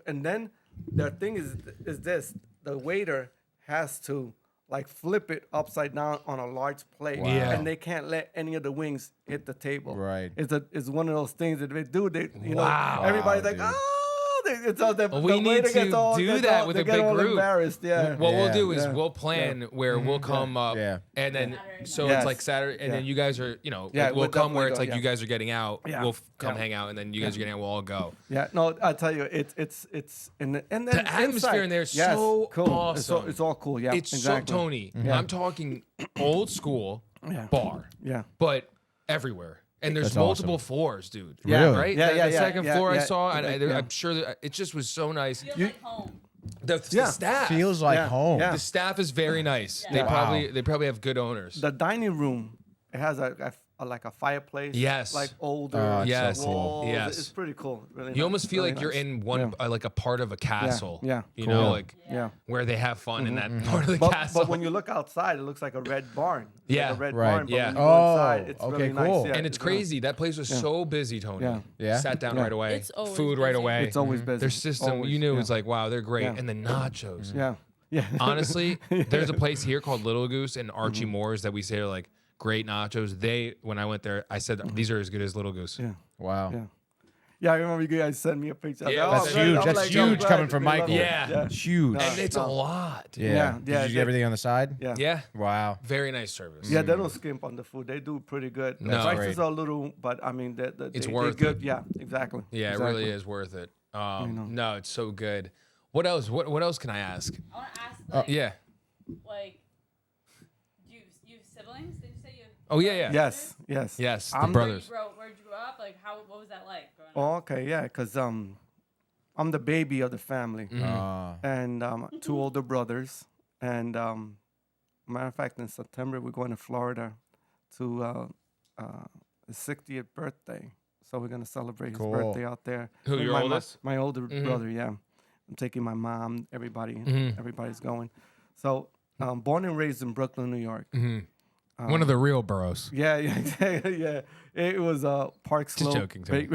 and then the thing is this: the waiter has to like flip it upside down on a large plate, Wow. Yeah. and they can't let any of the wings hit the table. Right. It's one of those things that they do. They Wow. everybody's like, Dude. oh, it's all the, Well, we the need waiter to gets all, do gets that all, with they a get big all group. embarrassed. Yeah. What we'll Yeah. do is Yeah. we'll plan where we'll come up, Yeah. and then Saturday so night. it's like Yes. Saturday, and then Yeah. you guys are, Yeah, we'll we'll come where definitely it's go, like yeah. you guys are getting out, Yeah. we'll come Yeah. hang out, and then you guys are getting out, we'll all go. Yeah, no, I tell you, it's and then The atmosphere inside, in there is yes, so cool. awesome. It's all cool. Yeah, It's exactly. so Tony. I'm talking old school Yeah. bar, Yeah, but everywhere. And there's That's multiple awesome. floors, dude. Yeah. Really? Right? Yeah, the yeah, the yeah, second yeah, floor I yeah. saw, and Yeah. I'm sure that it just was so nice. Feels You- like home. The Yeah. staff. Feels like Yeah. home. Yeah. The staff is very nice. They Yeah. they probably have good owners. the dining room, it has like a fireplace. Yes. like older. Oh, it's Yes. so cool. walls. Yes. It's pretty cool. Really You almost feel really like you're nice. in one like a part of a castle. yeah. You Cool. know, like Yeah. where they have fun in that part of the But, castle. but when you look outside, it looks like a red barn. Yeah. like a red Right. barn. But Yeah. when you go inside, Oh, it's okay, really nice. cool. Yeah, and it's really- crazy. That place was so busy, Tony. Yeah. Yeah? Sat down Yeah. right away. It's always Food right busy. away. It's always busy. Their system, Always, you knew, yeah. it was like, wow, they're great. Yeah. And the nachos. Yeah. Yeah. Honestly, there's a place here called Little Goose and Archie Moore's that we say are like great nachos. When I went there, I said these are as good as Little Goose. Yeah. Wow. Yeah. Yeah, I remember you guys sent me a picture. I was Yeah, like, that's man, huge. I'm That's like, huge glad coming from they love Michael. it. Yeah. It's huge. And it's No. a lot. Yeah. Yeah, Did yeah, you get yeah. everything on the side? Yeah. Yeah. Wow. Very nice service. Yeah, they don't skimp on the food. They do pretty good. The No. prices Great. are a little, but I mean, It's they worth good. Yeah, exactly. Yeah, exactly. it really is worth it. know. No, it's so good. What else? What else can I ask? I want to ask, like, Yeah. like, you have siblings? Did you say you have Oh yeah, yeah. Yes, yes. Yes, the I'm- brothers. Where'd you grow up? Like, what was that like growing up? Oh, okay, yeah, because I'm the baby of the family, and two older brothers, and matter of fact, in September we're going to Florida to his 60th birthday, so we're gonna celebrate Cool. his birthday out there. Who, With your oldest? My older brother, yeah. I'm taking my mom, everybody, everybody's going. So, born and raised in Brooklyn, New York. One of the real boroughs. Yeah, yeah, yeah. It was Park Slope. joking, Tony.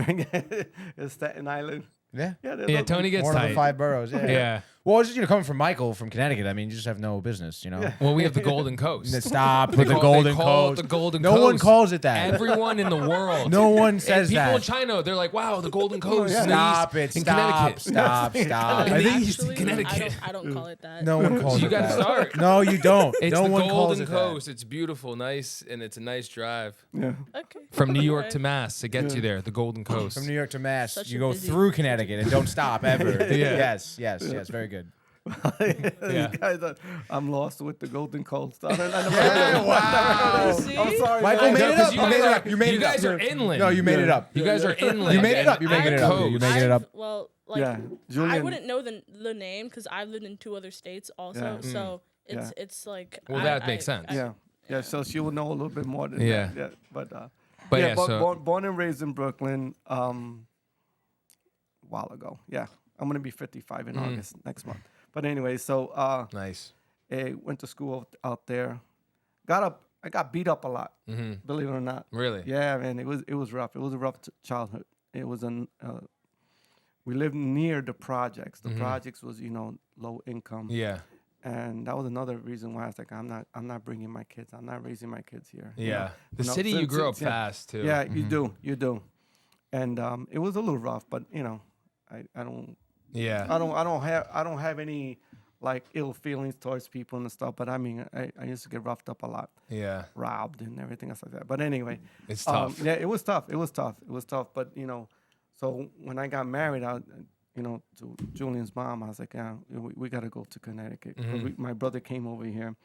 It's Staten Island. Yeah. Yeah, Tony gets One of tight. the 5 boroughs. Yeah. Yeah. Well, it's just, coming from Michael from Connecticut, I mean, you just have no business, Well, we have the Golden Coast. Stop They with the call- Golden they call it Coast. the Golden no Coast. one calls it that. Everyone in the world. No one And says people in that. China, they're like, wow, the Golden Coast. in the Stop East, it. in Stop. Connecticut. Stop. Stop. In I the think East, in Connecticut. I don't call it that. no one calls You it gotta that. start. No, you don't. It's no the one calls Golden it Coast. It's beautiful, nice, and it's a nice drive. Yeah. Okay. From New York Alright. to Mass, it gets you there. The Golden that. Coast. From New York to Mass, Such you a go busy- through Connecticut and don't stop ever. Yeah. Yes. Very good. These guys I'm lost with the Golden Coast. Wow. See? I'm sorry, Michael man. made it up. You You made it up. You made You it up. guys are inland. No, you made it up. You guys are inland. You made it up. You're making it up. Coast. You're making it up. Well, like Yeah, I Julian. wouldn't know the name because I've lived in 2 other states also. Yeah. So Yeah. it's like Well, that makes sense. Yeah, so she will know a little bit more than Yeah. that. Yeah, but yeah, so- born and raised in Brooklyn, a while ago. Yeah, I'm gonna be 55 in August next month. But anyway, so Nice. I went to school out there. I got beat up a lot. Believe it or not. Really? Yeah, man, it was rough. It was a rough childhood. It was we lived near the projects. The projects was low income. Yeah. And that was another reason why I was like, I'm not bringing my kids. I'm not raising my kids here. you Yeah. know? The No, city you since- grew up since- fast too. Yeah, you do. And it was a little rough, but I don't have any like ill feelings towards people and stuff. But I mean, I used to get roughed up a lot, Yeah. robbed and everything else like that. But anyway, It's tough. yeah, it was tough. But so when I got married, to Julian's mom, I was like, yeah, we got to go to Connecticut. 'Cause my brother came over here.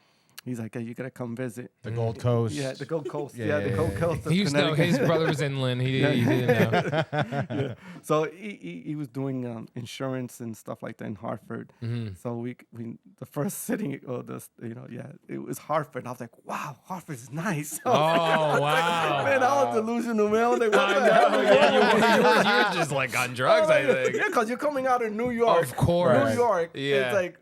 He's like, hey, you got to come visit. The Gold Coast. Yeah, the Gold Coast. Yeah, the yeah, Gold yeah. Coast. of He used to know Connecticut. his brother was inland. He didn't know. So he was doing insurance and stuff like that in Hartford. So we the first sitting, it was Hartford. I was like, wow, Hartford's nice. Oh wow. Man, I was delusional, man. I was like, what I the know. hell? Yeah, you're just like on drugs, I think. Yeah, because you're coming out of New York. Of course. New York. Yeah. It's like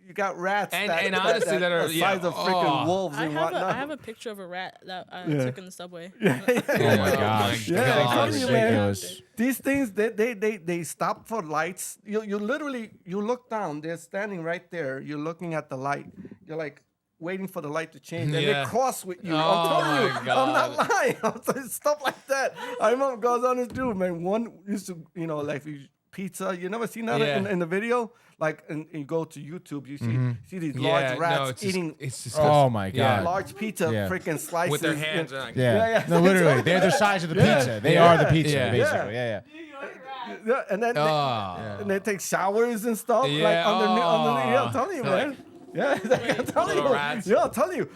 you got rats And honestly that are- the yeah. size of freaking Oh. wolves I and have whatnot. I have a picture of a rat that I Yeah. took in the subway. Oh my gosh. Yeah, That's I'm telling you, man. ridiculous. These things, they stop for lights. You literally, you look down. They're standing right there. You're looking at the light. You're like waiting for the light to change, and Yeah. they cross with you. Oh, I'm telling you, my I'm God. not lying. I'm saying stuff like that. I remember goes on this dude, man. One used to, like pizza. You never seen that Yeah. in the video? Like, and you go to YouTube, you see these Yeah, large no, rats it's eating it's just Oh my Yeah. God. large pizza, Yeah. freaking slices with their hands. and- Like, Yeah. No, literally, they're the size of the pizza. They Yeah. are the pizza, Yeah. basically. Yeah. Yeah, and then Oh. and they take showers and stuff like Yeah, underneath. Yeah, I'm oh. telling you, They're man. like Yeah, I'm telling you. little rats. Yeah, I'm telling you.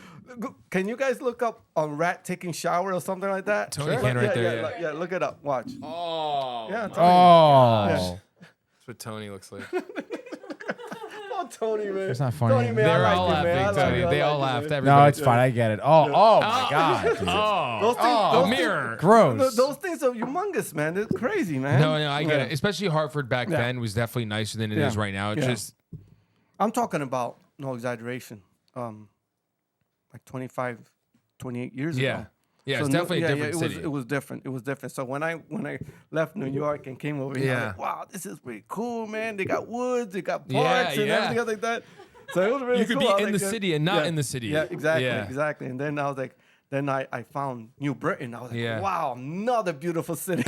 Can you guys look up a rat taking shower or something like that? Tony can right there, yeah. Look it up. Watch. Oh. Yeah, I'm telling you. Oh. That's what Tony looks like. Oh, Tony, man. It's not funny. Tony, man, They're I all like you, man. I laughing, like Tony. you, I They all like you, laughed. man. Everybody. No, it's fine. I get it. Oh my God. Dude. Oh. Those things, A those mirror. Gross. Those things are humongous, man. It's crazy, man. No, I get Yeah. it. Especially Hartford back Yeah. then was definitely nicer than it Yeah. is right now. It's Yeah. just I'm talking about, no exaggeration, like 25, 28 years yeah. ago. Yeah, So it's definitely a different it city. Was, it was different. It was different. So when I left New York and came over here, I was like, Yeah. wow, this is pretty cool, man. They got woods, they got Yeah, parks and yeah. everything else like that. So it was really You could cool. be I was in like, the city and not yeah, in the city. Yeah, exactly, Yeah. exactly. And then I was like, then I found New Britain. I was like, Yeah. wow, another beautiful city.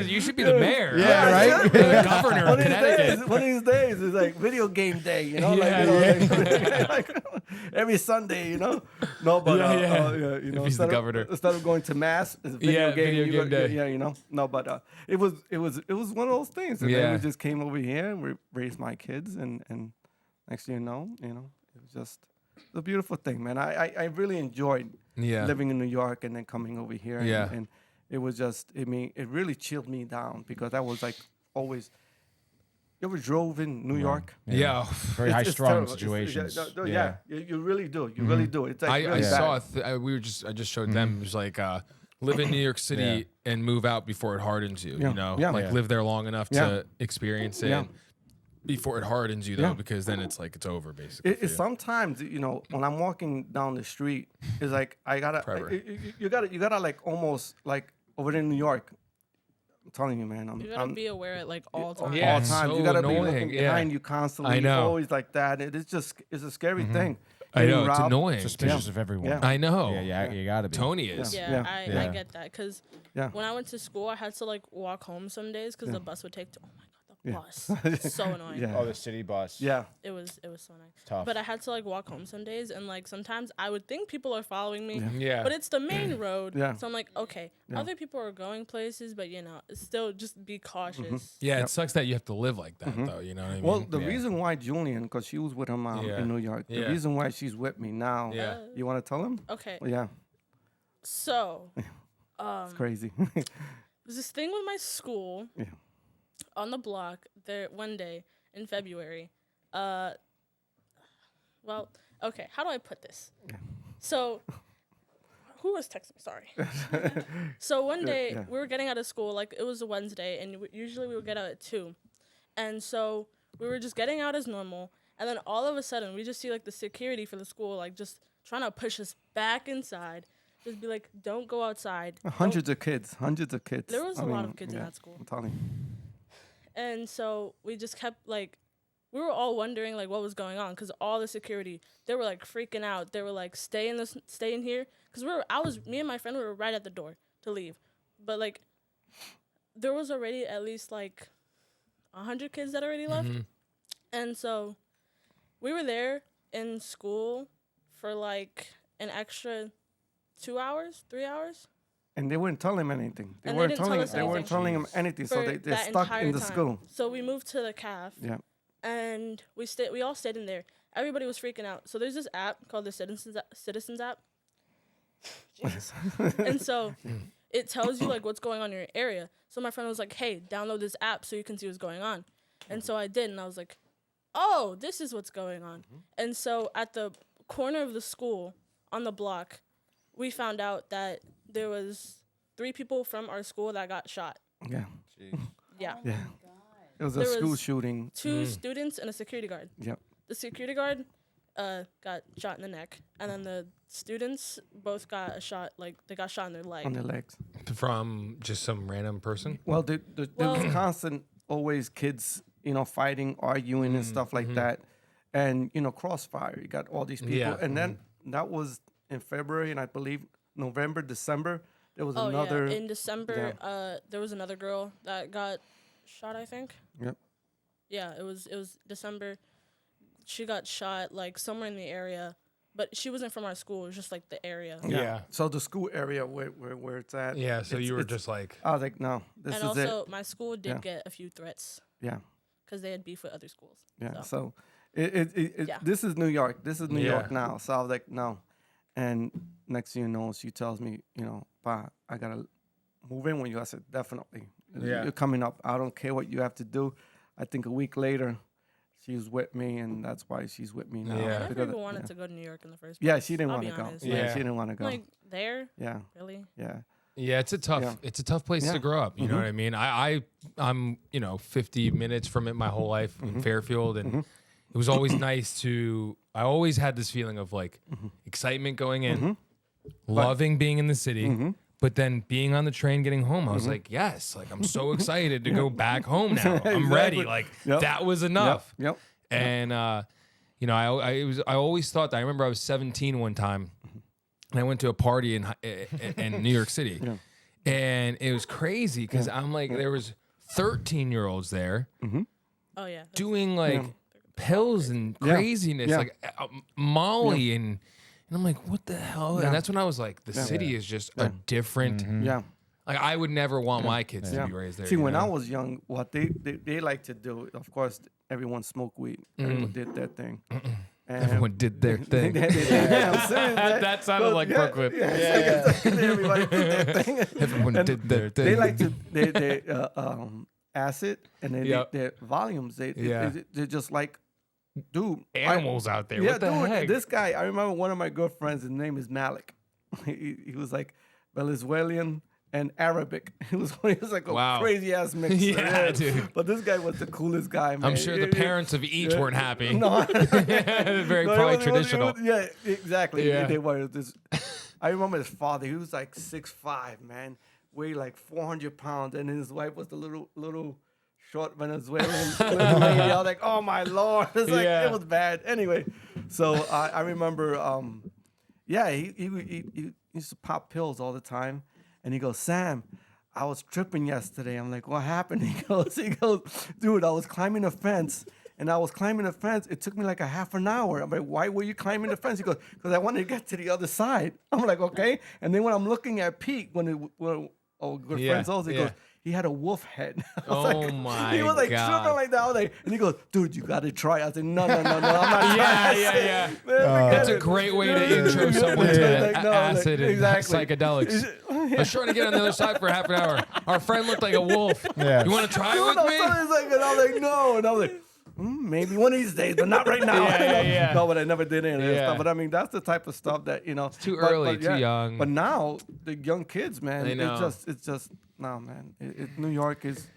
You should be the mayor. Yeah, right? The governor of One of these Connecticut. days, one of these days is like video game day, you know, Yeah, like every Sunday, you know. No, but you know, If he's the governor. instead of going to mass, it's video Yeah, game. video you game day. Yeah, you know. No, but it was one of those things. And Yeah. then we just came over here and we raised my kids, and next thing you know, it was just a beautiful thing, man. I really enjoyed Yeah. living in New York and then coming over here. Yeah. And it was just, it really chilled me down because I was like always. You ever drove in New York? Yeah. Very high strung terrible. situations. Yeah, you really do. You really do. It's like I really saw. bad. I just showed them. It was like live in New York City and move out before it hardens you. Yeah. You know, Yeah. like Yeah. live there long enough Yeah. to experience it. Yeah. Before it hardens you, though, Yeah. because then it's like it's over, basically. It's sometimes when I'm walking down the street, it's like I gotta Forever. you gotta like almost like over there in New York. I'm telling you, man. You gotta be aware at like all times. Yeah, all it's times. so You gotta be annoying, looking yeah. behind you constantly. I know. Always like that. It's a scary thing. I know Getting it's robbed. annoying. Suspicious of everyone. Yeah. I know. Yeah, you gotta be. Tony is. Yeah, Yeah. I Yeah. get that because Yeah. when I went to school, I had to like walk home some days because the bus would take. Oh my god, the bus. So annoying. Yeah. Oh, the city bus. Yeah. It was so annoying. Tough. But I had to like walk home some days, and like sometimes I would think people are following me, Yeah. but it's the main road. Yeah. So I'm like, okay, other people are going places, but it's still just be cautious. Yeah, it sucks that you have to live like that, though. You know what I mean? Well, the Yeah. reason why Julian, because she was with her mom Yeah. in New York, the Yeah. reason why she's with me now, Yeah. you want to tell him? Okay. Yeah, So it's crazy. there's this thing with my school Yeah. on the block there one day in February. Well, okay, how do I put this? So who was texting? Sorry. So one day yeah. we were getting out of school, like it was a Wednesday, and usually we would get out at 2. And so we were just getting out as normal, and then all of a sudden we just see like the security for the school like just trying to push us back inside. Just be like, don't go outside. Hundreds of kids. There was I a lot mean, of kids in that school. I'm telling you. And so we just kept like, we were all wondering like what was going on because all the security, they were like freaking out. They were like, stay in here, because me and my friend were right at the door to leave, but like, there was already at least like 100 kids that already left, and so we were there in school for like an extra 2 hours, 3 hours. And they weren't telling him anything. They And they weren't didn't tell telling. us They weren't anything. telling him anything. So for they're that stuck entire in the time. school. So we moved to the CAF. Yeah. And we all stayed in there. Everybody was freaking out. So there's this app called the Citizens app. Jesus. And so it tells you like what's going on in your area. So my friend was like, "Hey, download this app so you can see what's going on." And so I did, and I was like, "Oh, this is what's going on." And so at the corner of the school on the block, we found out that there was 3 people from our school that got shot. Yeah. Yeah. Yeah. It was a There school was shooting. 2 students and a security guard. Yep. The security guard got shot in the neck, and then the students both got a shot, like they got shot in their leg. On their legs. From just some random person. Well, there was constant, always kids, fighting, arguing, and stuff like that, and crossfire. You got all these people, Yeah. and then that was in February, and I believe November, December. There was Oh another. yeah, in December, there was another girl that got shot, I think. Yep. Yeah, it was December. She got shot like somewhere in the area, but she wasn't from our school. It was just like the area. Yeah. So the school area where it's at. Yeah. So you were it's- just like, I was like, no, this And is also, it. my school did Yeah. get a few threats Yeah. because they had beef with other schools. Yeah. So. So it Yeah. this is New York. This is New Yeah. York now. So I was like, no. And next thing you know, she tells me, Pa, I gotta move in with you. I said, definitely. Yeah. You're coming up. I don't care what you have to do. I think a week later, she's with me, and that's why she's with me now. Yeah. I never because- even wanted yeah. to go to New York in the first place. Yeah, she didn't I'll want to be go. honest. Yeah, Yeah. she didn't want to go. Like, there? Yeah, Really? yeah. yeah, it's a tough, Yeah. it's a tough place Yeah. to grow up. You know what I mean? I'm 50 minutes from it my whole life in Fairfield, and it was always nice to. I always had this feeling of like excitement going in, loving being in the city. But then being on the train, getting home, I was like, yes, like I'm so excited to go back home now. I'm ready. Exactly. Like Yep. that was enough. Yep. And I always thought that. I remember I was 17 one time, and I went to a party in New York City, and it was crazy because I'm like, there was 13-year-olds there Oh, yeah. doing like pills and Yeah. craziness, Yeah. like Molly, and I'm like, what the hell? Yeah. And that's when I was like, the city is just a different. Yeah. Like I would never want my kids to Yeah. be raised there. See, you when know? I was young, what they like to do, of course, everyone smoked weed. Everyone did their thing. And Everyone did their thing. Yeah, I'm serious, man. That sounded like yeah, Brooklyn. Yeah, it's like everybody did their thing. Everyone And did their thing. They like to they acid and then Yep. their volumes. Yeah. They're just like, dude, Animals out there. Yeah, what the dude. heck? This guy, I remember one of my good friends. His name is Malik. He was like Venezuelan and Arabic. He was like a Wow. crazy ass mix. Yeah, dude. But this guy was the coolest guy, man. I'm sure the parents of each yeah. weren't happy. No, Very no, probably it was- traditional. yeah, exactly. Yeah. They were this. I remember his father. He was like 6'5", man, weighed like 400 pounds, and his wife was the little short Venezuelan little lady. I was like, oh my lord, it's like Yeah. it was bad. Anyway, so I remember, he used to pop pills all the time, and he goes, Sam, I was tripping yesterday. I'm like, what happened? He goes, dude, I was climbing a fence. And I was climbing the fence. It took me like a half an hour. I'm like, why were you climbing the fence? He goes, because I wanted to get to the other side. I'm like, okay. And then when I'm looking at Pete, when good friends also, he goes, he had a wolf head. My He was like God. tripping like that. I was like, and he goes, dude, you got to try. I said, no, I'm not trying. Yeah. That's a great way to intro someone to Like, no, acid and exactly. psychedelics. I was trying to get on the other side for half an hour. Our friend looked like a wolf. Yeah. You want to try it Dude, with I me? was like, and I was like, no. And I was like, maybe one of these days, but not right now. Yeah. No, but I never did any of that Yeah. stuff. But I mean, that's the type of stuff that, It's too early, too young. But now the young kids, man, I know. it's just no, man. New York is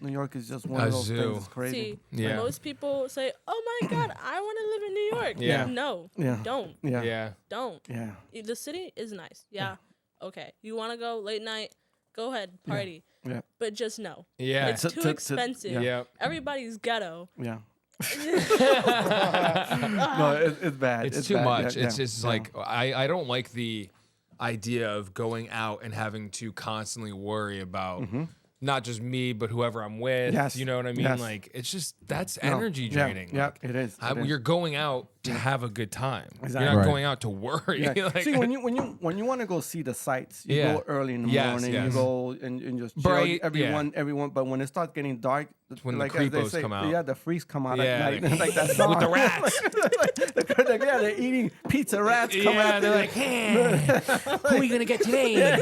just one of those zoo. things. It's crazy. See, Yeah. most people say, "Oh my God, I want to live in New York." Yeah. No. Yeah. Don't. Yeah. Yeah. Don't. Yeah. The city is nice. Yeah. Okay. You want to go late night? Go ahead, party. Yeah. But just no. Yeah. It's too expensive. Yeah. Everybody's ghetto. Yeah. No, it's bad. It's too bad. much. Yeah, It's just like I don't like the idea of going out and having to constantly worry about not just me but whoever I'm with. Yes. You know what I mean? Yes. Like it's just that's No. energy Yeah. draining. Yeah, Like, it is. It is. You're going out to have a good time. Exactly. You're not Right. going out to worry. Yeah. Like, See, when you want to go see the sights, you Yeah. go early in the Yes, morning. yes. You go and just chill. Bright, Everyone. But when it starts getting dark, when the like as they creepos say, come out. Yeah, the freaks come out Yeah, at night. like- Like that song. with the rats. They're eating pizza rats. Come Yeah, out they're there. like, who are you gonna get today? Yeah.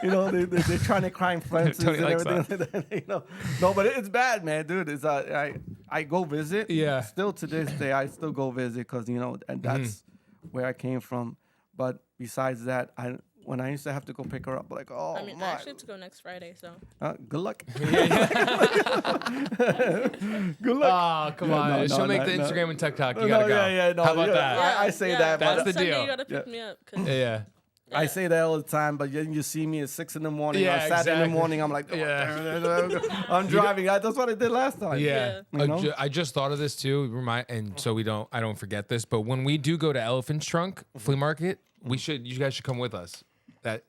They're trying to crime fences Tony and likes everything. No, but it's bad, man, dude. It's I go visit. Yeah. Still to this day, I still go visit because and that's where I came from. But besides that, when I used to have to go pick her up, like, oh I mean, my, I actually have to go next Friday, so. good luck. Good luck. Oh, come on. no, She'll no, make no, the no. Instagram and TikTok. You No, gotta go. yeah, no, How about yeah. that? I say that, That's but the Sunday deal. you gotta pick me up. 'Cause Yeah. I say that all the time, but then you see me at 6 a.m. or Yeah, Saturday in the exactly. morning. I'm like, Yeah. I'm driving. That's what I did last time. Yeah, You know? I just thought of this too. And so I don't forget this. But when we do go to Elephant's Trunk Flea Market, you guys should come with us.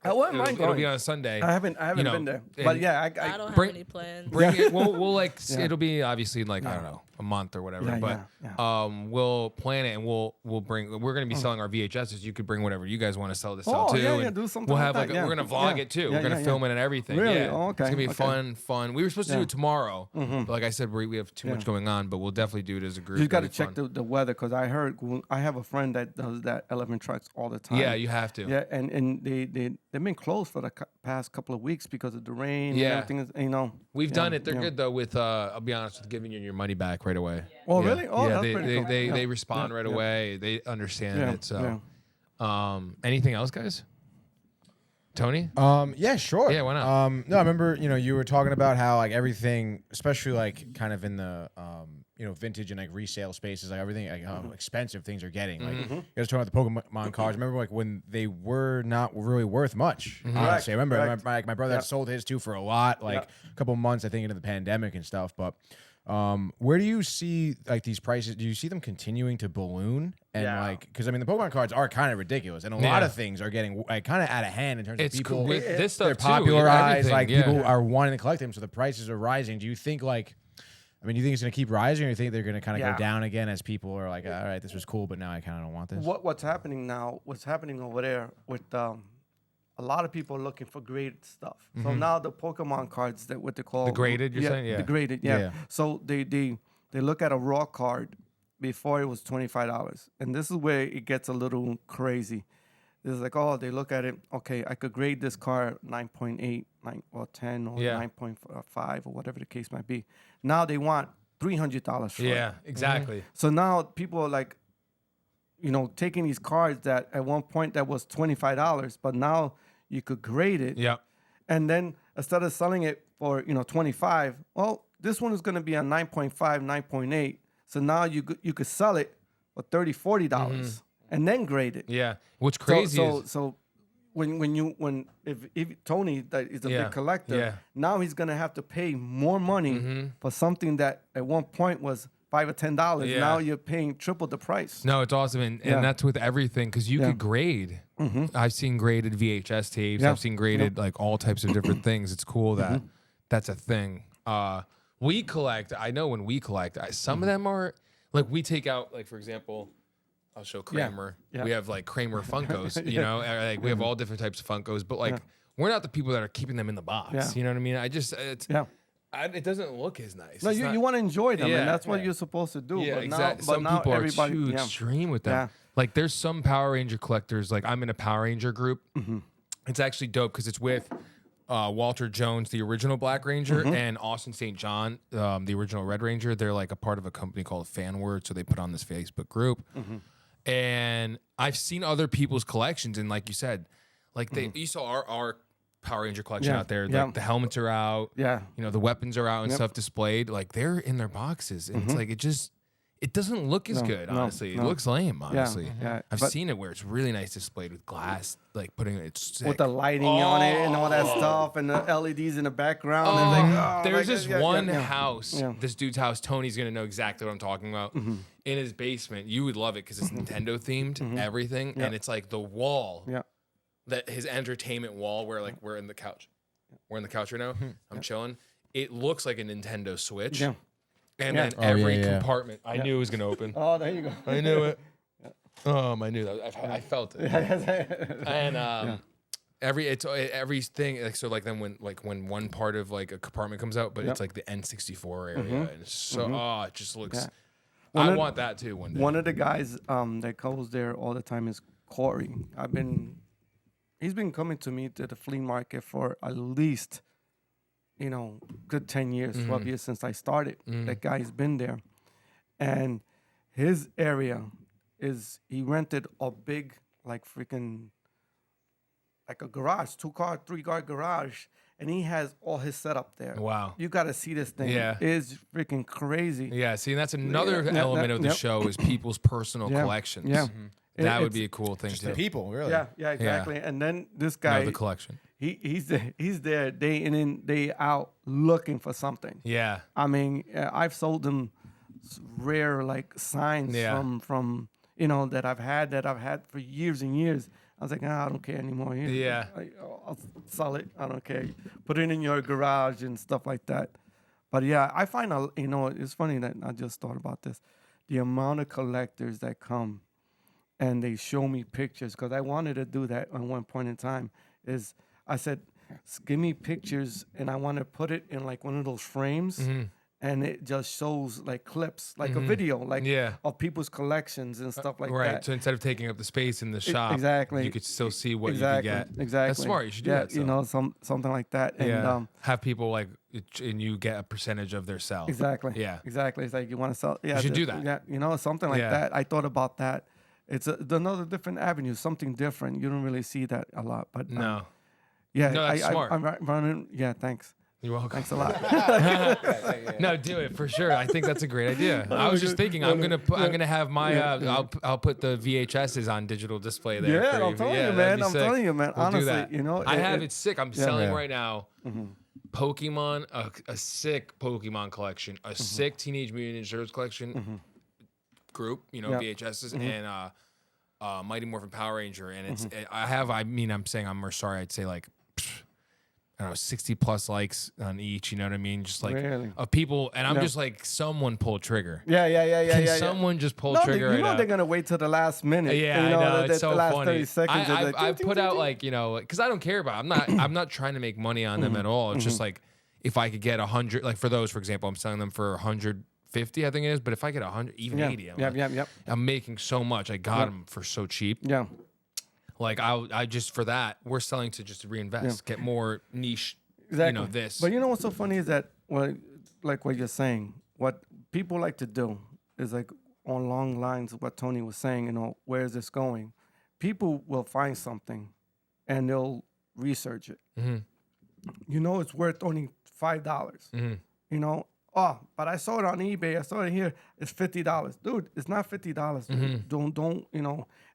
I wouldn't mind It'll be going. on a Sunday. I haven't been there, but and yeah, I I don't bring- have any plans. Bring it. We'll like Yeah. it'll be obviously like I don't know a month or whatever. Yeah, but yeah. we'll plan it and we'll bring. We're gonna be selling our VHSs. You could bring whatever you guys want to sell too. yeah, and do something We'll like have that, like yeah. we're gonna vlog Yeah. it too. Yeah, We're gonna yeah, film yeah. it and everything. Really? Yeah. Oh, okay, It's gonna be okay. fun. We were supposed to do Yeah. it tomorrow, but like I said, we have too much going on. But we'll definitely do it as a group. you got to It'll be check fun. the weather because I heard I have a friend that does that elephant trucks all the time. Yeah, you have to. Yeah, and they've been closed for the past couple of weeks because of the rain. Yeah. and everything is. We've yeah, done it. They're yeah. good though. With I'll be honest with giving you your money back right away. Oh, Yeah. really? Oh, yeah, that's they pretty cool. they Yeah. they respond Yeah, right yeah. away. They understand Yeah, it. So, anything else, guys? Tony? Yeah, sure. Yeah, why not? No, I remember, you were talking about how like everything, especially like kind of in the vintage and like resale spaces, like everything, like how expensive things are getting. Like you guys talking about the Pokemon cards. I remember like when they were not really worth much. Honestly, I remember Correct. my brother had sold his too for a lot, like Yeah. a couple months, I think, into the pandemic and stuff. But where do you see like these prices? Do you see them continuing to balloon? And like, because I mean, the Pokemon cards are kind of ridiculous, and a lot of things are getting like kind of out of hand in terms It's of people. cool. With this stuff They're too, popularized. everything, Like yeah. people are wanting to collect them, so the prices are rising. Do you think like? I mean, do you think it's going to keep rising, or do you think they're going to kind of Yeah. go down again as people are like, all right, this was cool, but now I kind of don't want this? What's happening now? What's happening over there with a lot of people are looking for graded stuff. So now the Pokemon cards that what they call The graded, you're saying? Yeah. the graded, Yeah. So they look at a raw card. Before it was $25, and this is where it gets a little crazy. It's like, they look at it. Okay, I could grade this card 9.8, 9 or 10 or 9.5 or whatever the case might be. Now they want $300 for it. Yeah, exactly. So now people are like, taking these cards that at one point that was $25, but now you could grade it. Yep. And then instead of selling it for 25, well, this one is going to be a 9.5, 9.8. So now you could sell it for $30, $40 and then grade it. Yeah. What's crazy is So if Tony that is a big collector, now he's gonna have to pay more money for something that at one point was $5 or $10. Yeah. Now you're paying triple the price. No, it's awesome, and that's with everything because you Yeah. could grade. I've seen graded VHS tapes. Yeah. I've seen graded like all types of different things. It's cool that that's a thing. We collect. I know when we collect, some of them are like we take out like for example. I'll show Kramer. Yeah. We have like Kramer Funkos, you know, like we have all different types of Funkos, but like we're not the people that are keeping them in the box. Yeah. You know what I mean? I just, it doesn't look as nice. No, It's you not- want to enjoy them, Yeah. and that's what you're supposed to do. Yeah, but exactly. now, Some but now people are everybody, too extreme with them. Yeah. Like there's some Power Ranger collectors, like I'm in a Power Ranger group. It's actually dope because it's with Walter Jones, the original Black Ranger, and Austin St. John, the original Red Ranger. They're like a part of a company called Fan Word, so they put on this Facebook group. And I've seen other people's collections, and like you said, like you saw our Power Ranger collection Yeah, out there. yeah. Like the helmets are out, Yeah. you know, the weapons are out and Yep. stuff displayed. Like they're in their boxes, and it's like it doesn't look as No, good. no, Honestly, no. it looks lame. Honestly, yeah. I've But- seen it where it's really nice displayed with glass, like putting it sick. with the lighting on it and all that stuff, and the LEDs in the background. and like, oh, There's my this God, yeah, one yeah, yeah. house, Yeah. this dude's house. Tony's gonna know exactly what I'm talking about. In his basement, you would love it because it's Nintendo themed, everything, and it's like the wall, Yeah. that his entertainment wall, where like we're in the couch right now. I'm chilling. It looks like a Nintendo Switch, Yeah. and Yeah. then Oh, every yeah, yeah. compartment. I knew it was gonna open. Oh, there you go. I knew it. I knew that. I felt it. And everything like so like then when one part of like a compartment comes out, but it's like the N64 area, and it's so it just looks. Yeah. I One of- want that too one day. One of the guys that goes there all the time is Corey. He's been coming to me to the flea market for at least, good 10 years, 12 years since I started. That guy's been there. And his area he rented a big, like freaking, like a garage, 2-car, 3-car garage. And he has all his setup there. Wow. You got to see this thing. Yeah. It's freaking crazy. Yeah, see, that's another Yeah, element of the yep. show is people's personal Yeah, collections. yeah. That would It's- be a cool thing Just too. the people, really. Yeah, exactly. And then this guy, No, the collection. he's there day in and day out looking for something. Yeah. I mean, I've sold them rare like signs Yeah. from that I've had for years and years. I was like, I don't care anymore. Yeah. I'll sell it. I don't care. Put it in your garage and stuff like that. But yeah, I find it's funny that I just thought about this. The amount of collectors that come and they show me pictures, because I wanted to do that at one point in time. Is I said, give me pictures, and I want to put it in like one of those frames, and it just shows like clips, like a video, like Yeah. of people's collections and stuff like Right. that. So instead of taking up the space in the shop, exactly. you could still see what exactly, you could get. exactly. That's smart. You should do yeah, that. stuff. something like that. And Yeah. Have people like, and you get a percentage of their sell. exactly. Yeah. Exactly. It's like you want to sell. Yeah, should do that. Yeah, something like Yeah. that. I thought about that. It's another different avenue, something different. You don't really see that a lot, but No. yeah, No, that's smart. I'm running. Yeah, thanks. You're welcome. Thanks a lot. No, do it for sure. I think that's a great idea. I was just thinking, I'm gonna have my I'll put the VHSs on digital display there. Yeah, for I'm you. telling you, that'd man. be I'm sick. telling you, man. We'll do Honestly, that. I have it sick. I'm selling Yeah. right now. Pokemon, a sick Pokemon collection, a sick Teenage Mutant Ninja Turtles collection group, Yeah. VHSs, and Mighty Morphin Power Ranger, and it's I'm saying I'm sorry, I'd say like I don't know, 60 plus likes on each, you know what I mean? Just like Really? of people, and I'm Yeah. just like, someone pull trigger. Yeah. Can yeah. someone just pull No, trigger you right know now? they're gonna wait till the last minute. Yeah, you know, I know. the It's so last funny. 30 seconds. they're like, I ding, put ding, out ding, like, because I don't care about it. I'm not trying to make money on them at all. It's just like, if I could get 100, like for those, for example, I'm selling them for 150, I think it is. But if I get 100, even Yeah. 80, Yep. I'm making so much. I got them for so cheap. Yeah. Like I just, for that, we're selling to just reinvest, get more niche, Exactly. this. But you know what's so funny is that, like what you're saying, what people like to do is like on long lines of what Tony was saying, where is this going? People will find something and they'll research it. It's worth only $5. But I saw it on eBay. I saw it here. It's $50. Dude, it's not $50. Don't,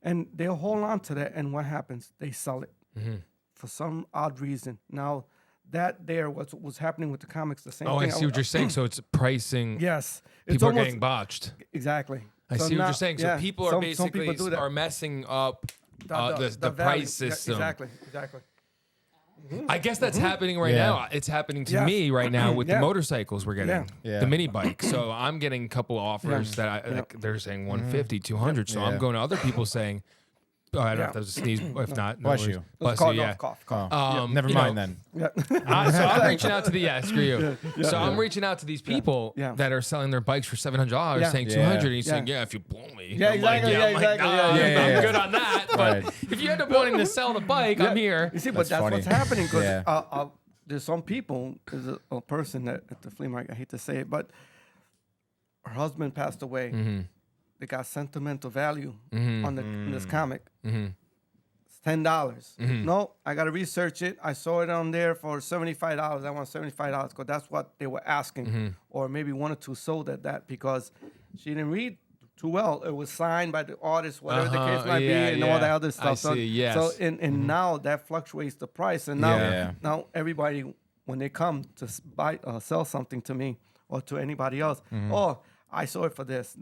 and they'll hold on to that. And what happens? They sell it for some odd reason. Now, that there was happening with the comics. The same Oh, thing. I see what you're saying. So it's pricing. Yes, it's People are almost getting botched. exactly. I So see what now- you're saying. So yeah, people are some basically people do that. are messing up the value. price Yeah, system. exactly. I guess that's happening right Yeah. now. It's happening to Yes. me right now with the Yeah. motorcycles we're getting, Yeah. the mini bike. So I'm getting a couple offers that like, they're saying 150, 200. So I'm Yeah. going to other people saying, oh, I don't know if Yeah. that was a sneeze. If not, no Bless worries. you. Bless Cough, you, no, yeah. cough. Never you mind know, then. Yeah. So I'm reaching out to screw you. So I'm reaching out to these people Yeah. that are selling their bikes for $700, Yeah. saying Yeah. 200, and he's Yeah. saying, yeah, if you blow me. Yeah, I'm like, exactly, I'm like, exactly, nah, yeah. I'm good on that. But Right. if you end up wanting to sell the bike, I'm here. You see, but that's funny. what's happening because Yeah. there's some people. There's a person that at the flea market. I hate to say it, but her husband passed away. Mm-hmm. They got sentimental value on this comic. It's $10. No, I got to research it. I saw it on there for $75. I want $75 because that's what they were asking, or maybe one or two sold at that because she didn't read too well. It was signed by the artist, whatever the case might be, and all that other stuff. I see, yes. So and now that fluctuates the price, and now Yeah. now everybody when they come to buy sell something to me or to anybody else, oh, I saw it for this.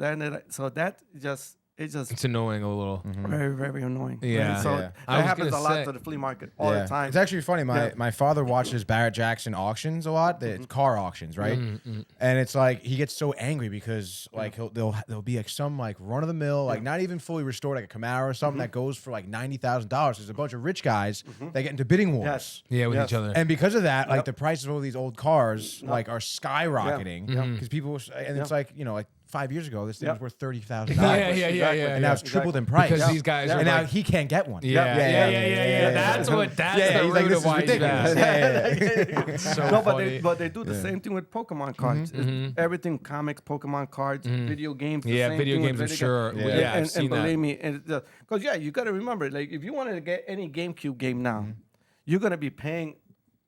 So that just It's annoying a little. very very annoying. Yeah. So Yeah. that I was happens gonna a lot say- to the flea market all the time. It's actually funny. Yeah. My father watches Barrett Jackson auctions a lot, the car auctions, right? And it's like he gets so angry because like there'll be like some like run of the mill, like not even fully restored, like a Camaro or something that goes for like $90,000. There's a bunch of rich guys that get into bidding wars. Yes. Yeah, with Yes. each other. And because of that, like Yep. the prices of all these old cars like are skyrocketing because people and it's like like 5 years ago this thing was Yep. worth $30,000. Yeah. And now it's tripled in price. Because these guys are and now like, he can't get one. yeah. That's the he's like, root this of is why he's ridiculous. bad. Yeah. So No, funny. but they do the same thing with Pokemon cards. It's everything comics, Pokemon cards, video games. the Yeah, same video thing with games, I'm video sure. games. Yeah, I've and seen that. believe me, because you got to remember, like if you wanted to get any GameCube game now, you're gonna be paying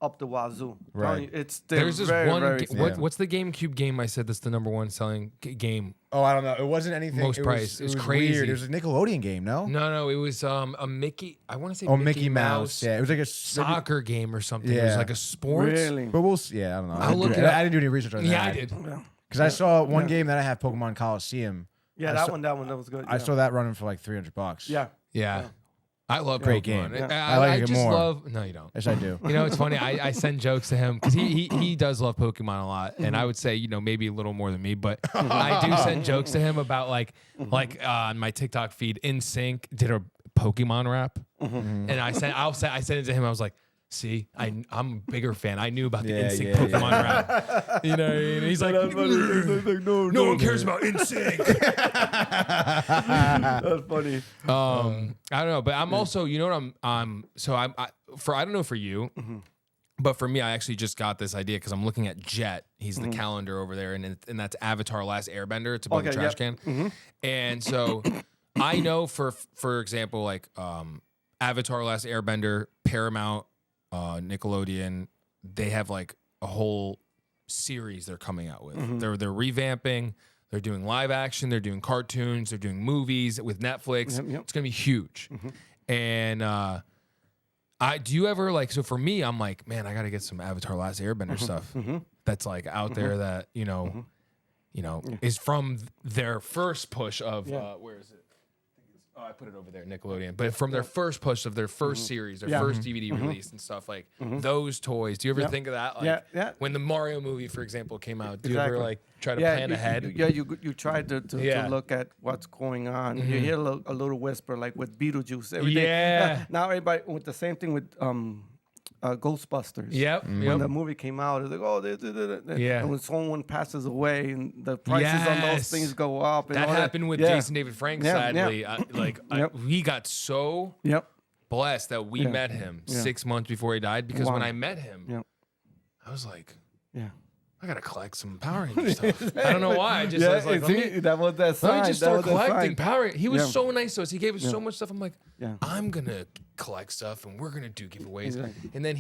up the wazoo. Right. Telling you, it's There's this very, one. very expensive. What's the GameCube game I said that's the number one selling game? Oh, I don't know. It wasn't anything. Most it price. Was, It was crazy. Weird. It was a Nickelodeon game, no? No, it was a Mickey. I want to say Oh, Mickey Mouse. Yeah, it was like a soccer game or something. It was Yeah. like a sports. really. But we'll see. Yeah, I don't know. I'll look it up. I didn't do any research on that. Yeah, I did. Because I saw one game that I have, Pokemon Coliseum. Yeah, I that saw- one that was good. I saw that running for like $300. Yeah. Yeah. I love Great Pokemon. game. Yeah. I like I it just more. love. No, you don't. Yes, I do. You know, it's funny. I send jokes to him because he does love Pokemon a lot, and I would say maybe a little more than me, but I do send jokes to him about like on my TikTok feed. NSYNC did a Pokemon rap, and I sent it to him. I was like, see, I'm a bigger fan. I knew about the Yeah, NSYNC yeah, Pokemon rap. You know, and he's like, no one cares about NSYNC. That's funny. I don't know, but I'm also, you know what so I don't know for you, but for me, I actually just got this idea because I'm looking at Jet. He's the calendar over there, and that's Avatar: Last Airbender. It's above the Okay, trash yep. can, and so I know for example, like Avatar: Last Airbender, Paramount, Nickelodeon, they have like a whole series they're coming out with. They're revamping. They're doing live action. They're doing cartoons. They're doing movies with Netflix. Yep. It's gonna be huge. And do you ever like? So for me, I'm like, man, I gotta get some Avatar: Last Airbender stuff that's like out there that is from their first push of where is it? Oh, I put it over there, Nickelodeon. But from their first push of their first series, their first DVD release and stuff, like those toys. Do you ever think of that? Like, Yeah. when the Mario movie, for example, came out, do you Exactly. ever like try to plan ahead? You try to Yeah. look at what's going on. You hear a little whisper, like with Beetlejuice. Everything. Yeah. Now everybody with the same thing with Ghostbusters. Yep. When the movie came out, it's like, oh, Yeah. And when someone passes away and the prices on those Yes. things go up. And That all happened with Yeah. Jason David Frank, Yeah, sadly. yeah. We got so Yep. blessed that we met him 6 months before he died, because when Wow. I met him, Yep. I was like, Yeah. I gotta collect some Power Ranger stuff. I don't know why. I just Yeah, was like, let me, that was that sign. let me just that start was that collecting sign. Power Ranger. He was Yeah. so nice to us. He gave us so much stuff. I'm like, Yeah. I'm gonna collect stuff and we're gonna do giveaways. Exactly. And then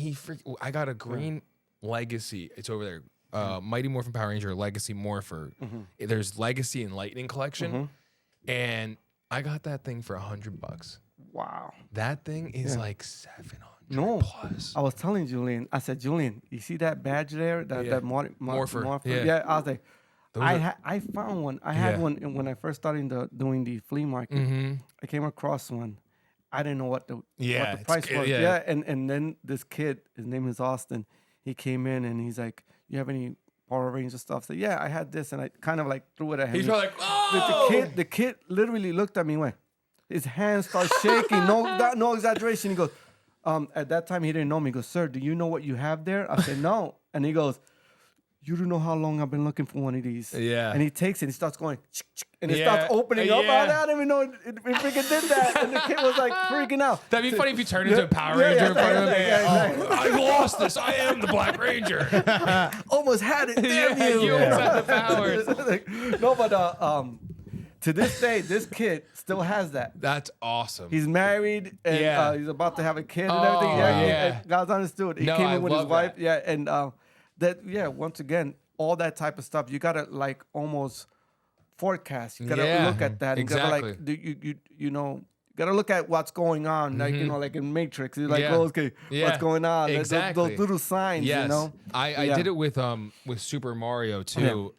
I got a green Legacy. It's over there. Mighty Morphin Power Ranger Legacy Morpher. There's Legacy and Lightning Collection, and I got that thing for $100. Wow. That thing is like $700. No, plus. I was telling Julian. I said, Julian, you see that badge there? That Morpher. Yeah. I was like, Those I found one. I had one when I first started doing the flea market. Mm-hmm. I came across one. I didn't know what the it's price good, was. yeah. Yeah, and then this kid, his name is Austin. He came in and he's like, "You have any Power Ranger stuff?" So yeah, I had this, and I kind of like threw it at him. He's probably like, oh! The kid literally looked at me and went, his hands start shaking. No exaggeration. He goes, at that time he didn't know me. He goes, "Sir, do you know what you have there?" I said, "No." And he goes, "You don't know how long I've been looking for one of these." Yeah. And he takes it, he starts going, chick, chick, and it Yeah. starts opening up. Yeah. I didn't even know it freaking did that. And the kid was like freaking out. That'd be funny if you turned into a Power Ranger in front of him. exactly. I lost this. I am the Black Ranger. Almost had it. Damn Yeah, you almost had the powers. Like, no, but to this day, this kid still has that. That's awesome. He's married and Yeah. he's about to have a kid and Oh, everything. yeah. God's understood. He No, came I in with his love wife. that. Yeah, and once again, all that type of stuff, you gotta like almost forecast. You gotta Yeah, look at that. And gotta like exactly. you know. Gotta look at what's going on, like like in Matrix. You're like, Yeah. oh, okay, Yeah. what's going on? Exactly. Those little signs, Yes. you know. I Yeah. did it with Super Mario too.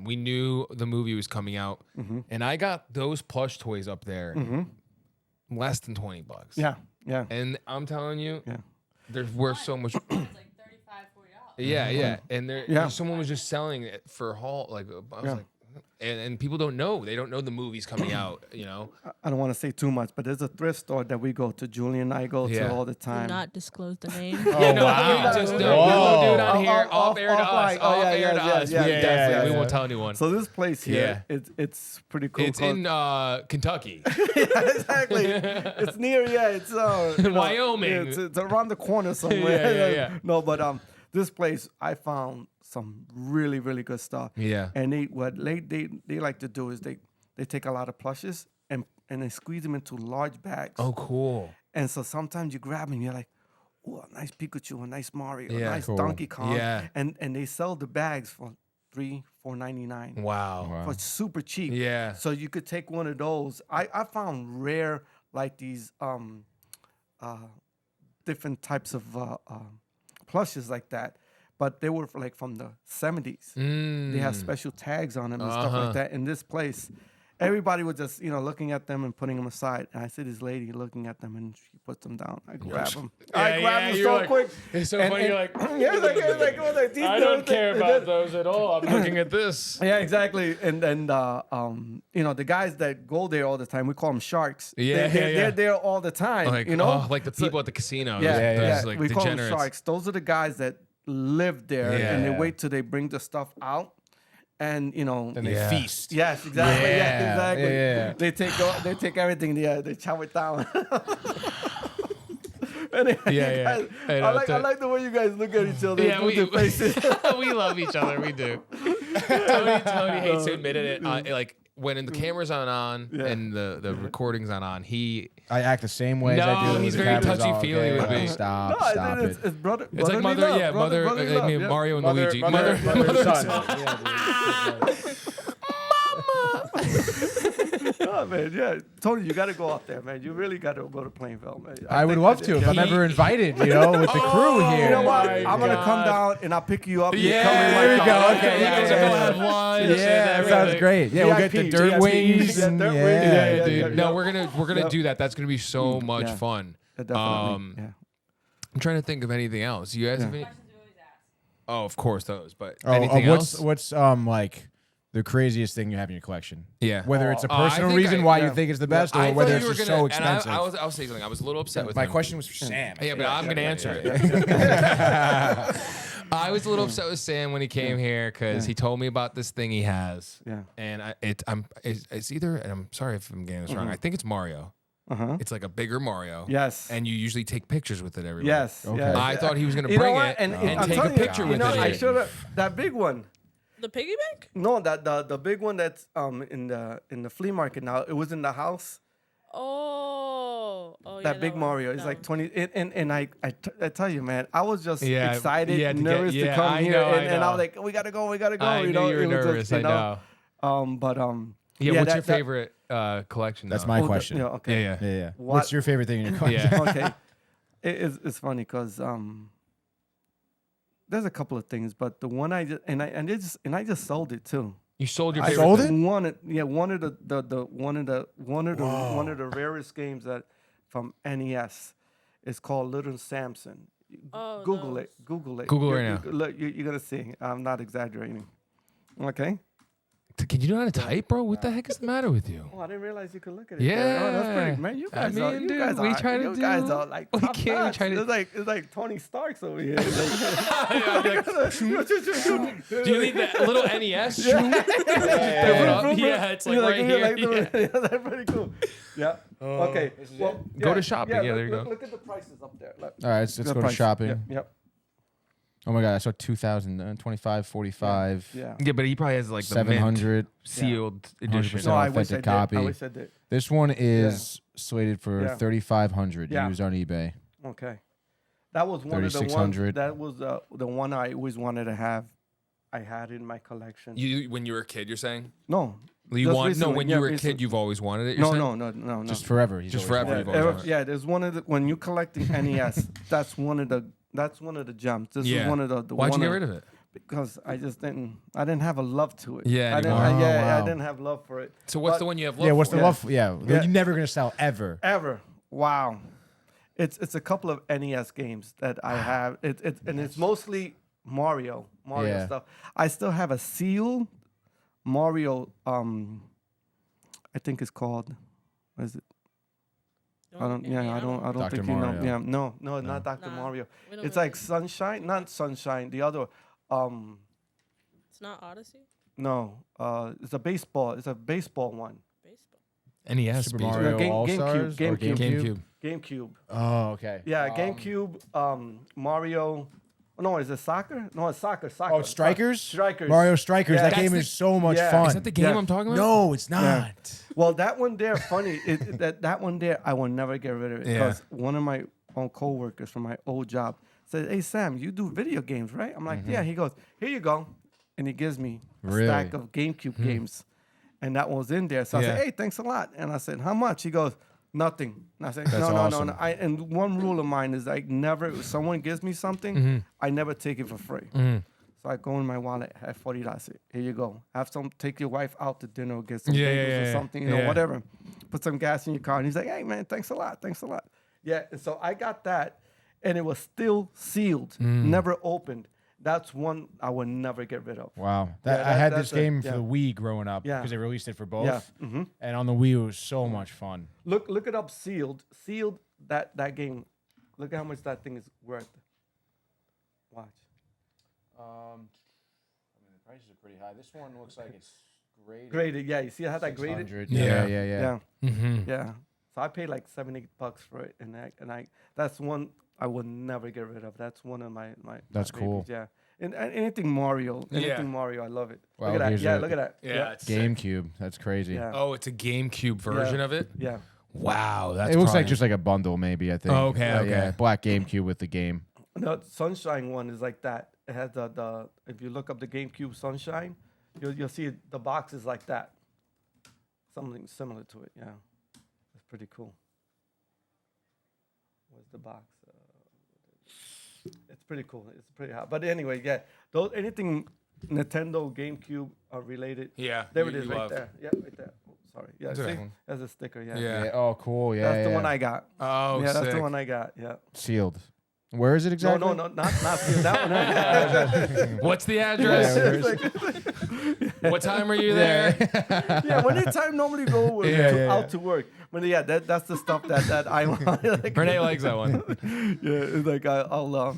We knew the movie was coming out, and I got those plush toys up there less than $20. Yeah, yeah, And I'm telling you, yeah. they're worth so much. It's like $35, $40. Yeah. And Yeah. someone was just selling it for haul. Like I was Yeah. like, and people don't know. They don't know the movie's coming out. You know. I don't want to say too much, but there's a thrift store that we go to. Julian and I go Yeah. to all the Do time. not disclose the name. Yeah, no, wow. just Whoa. we'll do it on Off- here, off- off air to off us, mic. Oh, off yeah, air to yeah, us. yeah, We yeah, definitely, yeah, we yeah. won't tell anyone. So this place here, it's pretty cool. It's in Kentucky. Exactly. It's near, it's Wyoming. It's around the corner somewhere. Yeah. No, but this place I found some really, really good stuff. Yeah. And they like to do is they take a lot of plushes and they squeeze them into large bags. Oh, cool. And so sometimes you grab them and you're like, oh, a nice Pikachu, a nice Mario, Yeah. a nice Cool. Donkey Kong. Yeah. And they sell the bags for $3-4.99. Wow. For super cheap. Yeah. So you could take one of those. I found rare like these different types of plushes like that. But they were like from the 70s. They have special tags on them and stuff like that. In this place, everybody was just, looking at them and putting them aside. And I see this lady looking at them and she puts them down. I grab them. I grab them so quick. It's so And- funny. You're and- like, it's like, oh, these I don't those- care they- about those at all. I'm looking at this. Yeah, exactly. And the guys that go there all the time, we call them sharks. Yeah, They're there all the time. Like, like the people at the casino. Yeah, those, like we call them degenerates. sharks. Those are the guys that live there and they Yeah. wait till they bring the stuff out, and And they Yeah. feast. yes, exactly, Yeah, exactly. yeah. They take everything. They chow it down. Anyway, Yeah, you yeah. guys- I I know, like it's a- the way you guys look at each other. Yeah, with your faces. we love each other. We do. Tony hates to admit it. Like when the camera's on Yeah. and the recording's on, he I act the same way as I No, do. when he's the very camera's off. touchy-feely Yeah, with me. Stop, No, stop it. it's brother. it's like mother, love, yeah, brother, mother. love, I mean, yeah. Mario and Mother, Luigi. mother, son. Oh, man, yeah. Tony, you got to go out there, man. You really got to go to Plainville, man. I would think love that- to if I'm He- ever invited, with the crew here. You know what? my I'm going to come God. down and I'll pick you up. You Yeah, come in my there we car. go. Okay, You guys yeah, are yeah, gonna yeah. have lunch. Yeah, and that sounds everything. great. Yeah, we'll get the VIP, dirt VIP, wings. yeah, and dirt yeah. wings, Yeah, yeah, dude. yeah. No, we're gonna Yep. do that. That's gonna be so much yeah. fun. Definitely. Yeah. I'm trying to think of anything else. You guys have any? Questions we always ask. Oh, of course those. But Oh, anything else? what's like the craziest thing you have in your collection? Yeah. Whether it's a I personal think reason I- why yeah. you think it's the best, I or thought whether you it's were just gonna, so and expensive. I'll say something. I was a little upset with My him. question was for Sam. Yeah, but I'm gonna answer it. I was a little upset with Sam when he came here because he told me about this thing he has. Yeah. And it's either, and I'm sorry if I'm getting this wrong. I think it's Mario. Uh-huh. It's like a bigger Mario. Yes. And you usually take pictures with it everywhere. Yes. Okay. yes. I thought he was gonna You know bring what? it And and I'm take a telling you, picture you with know, it. I should have that big one. The piggy bank? No, the big one that's in the flea market now. It was in the house. Oh, yeah, That big one. Mario is That like one. 20. And I tell you, man, I was just Yeah, excited, you had to nervous get- to yeah, come I here, know, I and I know. was like, we gotta go. I You knew know, you were it was just, nervous. I know. Yeah, yeah, what's that- your that- favorite collection? That's though? my Oh, question. okay. Yeah. Yeah, yeah. What- What's your favorite thing in your collection? Yeah. Okay. It's funny because there's a couple of things, but the one I just sold it too. You sold your I favorite sold thing? One of the rarest games that from NES is called Little Samson. Oh, Google those. it. Google it. Google right now. Look, you're gonna see. I'm not exaggerating. Okay. Can you know how to type, bro? What the heck is the matter with you? Oh, I didn't realize you could look at it. Yeah. Oh, that's pretty, man. You I guys mean, dude, guys we are, try to you guys do- are like we top can't, we notch. try to- It's like Tony Stark's over here. Do you need that little NES? Yeah, it's like right here. That's pretty cool. Yeah. Okay. Well, Go to shopping. Yeah, there you look, go. Look at the prices up there. Look. All right, let's The go to price. shopping. Yep. Oh my god, I saw 2,000, 25, 45, Yeah. Yeah, but he probably has like the mint 700. sealed edition. 100%. No, I wish I authentic did. copy. I wish I did. This one is slated for Yeah. 3,500 Yeah. used on eBay. Okay. That was one of the ones. 3,600. That was the one I always wanted to have. I had it in my collection. When you were a kid, you're saying? No. You Just want recently, when yeah, you were a recently. kid, you've always wanted it. You're No, saying? no. Just forever. He's Just always forever. wanted You've it. always wanted it. Yeah, there's one of the when you collecting NES, that's one of the gems. This Yeah. is one of the Why'd you one get rid of it? because I didn't have a love to it. Yeah, I didn't, anymore. Oh, I wow. didn't have love for it. So what's But- the one you have love Yeah, what's for? the love? Yeah, Yeah. you're never gonna sell ever. Ever. Wow. It's a couple of NES games that I have. And it's mostly Mario Yeah. stuff. I still have a sealed Mario. I think it's called. What is it? I don't think Dr. you know. Mario. Yeah, no, not Dr. Nah, Mario. we don't It's really- like Sunshine, not Sunshine. The other, It's not Odyssey. no, it's a baseball. It's a baseball one. Baseball. NES. Super baby. Mario Game- All GameCube, Stars or GameCube. GameCube. GameCube. Oh, okay. Yeah, GameCube. Mario. Oh, no, is it soccer? No, it's soccer. Oh, Strikers. Strikers. Mario Strikers. Yeah. That That's game the- is so much yeah. fun. Is that the game Yeah. I'm talking about? No, it's not. Well, that one there, funny. That one there, I will never get rid of it Yeah. because one of my own coworkers from my old job said, "Hey Sam, you do video games, right?" I'm like, "Yeah." He goes, "Here you go," and he gives me a stack Really? of GameCube games, and that was in there. So I Yeah. said, "Hey, thanks a lot." And I said, "How much?" He goes, "Nothing." And I said, That's "No. awesome. And one rule of mine is like never. If someone gives me something, I never take it for free. So I go in my wallet, have $40. I say, "Here you go. Take your wife out to dinner or get some bagels or something, yeah. whatever. Put some gas in your car." And he's like, "Hey man, thanks a lot. Yeah. And so I got that, and it was still sealed, never opened. That's one I would never get rid of. Wow. Yeah, I had that's this game yeah. for the Wii growing up Yeah. because they released it for both. Yeah. Mm-hmm. And on the Wii, it was so much fun. Look it up. Sealed. That game. Look at how much that thing is worth. Watch. I mean, the prices are pretty high. This one looks like it's graded. Graded. Yeah. You see how that graded? 600. Yeah. Yeah. Yeah. So I paid like $7-8 for it, and I that's one I would never get rid of. That's one of my That's my cool. babies, yeah. And anything Mario, Yeah. Mario, I love it. Wow, look at that. here's Yeah, a- look at that. Yeah. it's sick. GameCube. That's crazy. Yeah. Oh, it's a GameCube version Yeah. of it. Yeah. Wow, that's It looks probably- like just like a bundle, maybe, I think. Oh, okay, Yeah, okay. yeah. Black GameCube with the game. The Sunshine one is like that. It has the if you look up the GameCube Sunshine, you'll see the box is like that. Something similar to it. Yeah. It's pretty cool. Where's the box? It's pretty cool. It's pretty hot. But anyway, yeah. Those anything Nintendo GameCube related. Yeah, There you- it is, you right love. there. Yeah, right there. Oh, sorry. Yeah. That's See, okay. there's a sticker. Yeah. Yeah. Yeah. Oh, cool. Yeah. That's the one yeah. I got. Oh, yeah, that's sick. the one I got. Yeah. Sealed. Where is it exactly? No, not that one. What's the Yeah, address? where is it? What time are you there? Yeah, when the time normally go Yeah. out to work. But yeah, that's the stuff that I want. Like, Renee likes that one. yeah, it's like I'll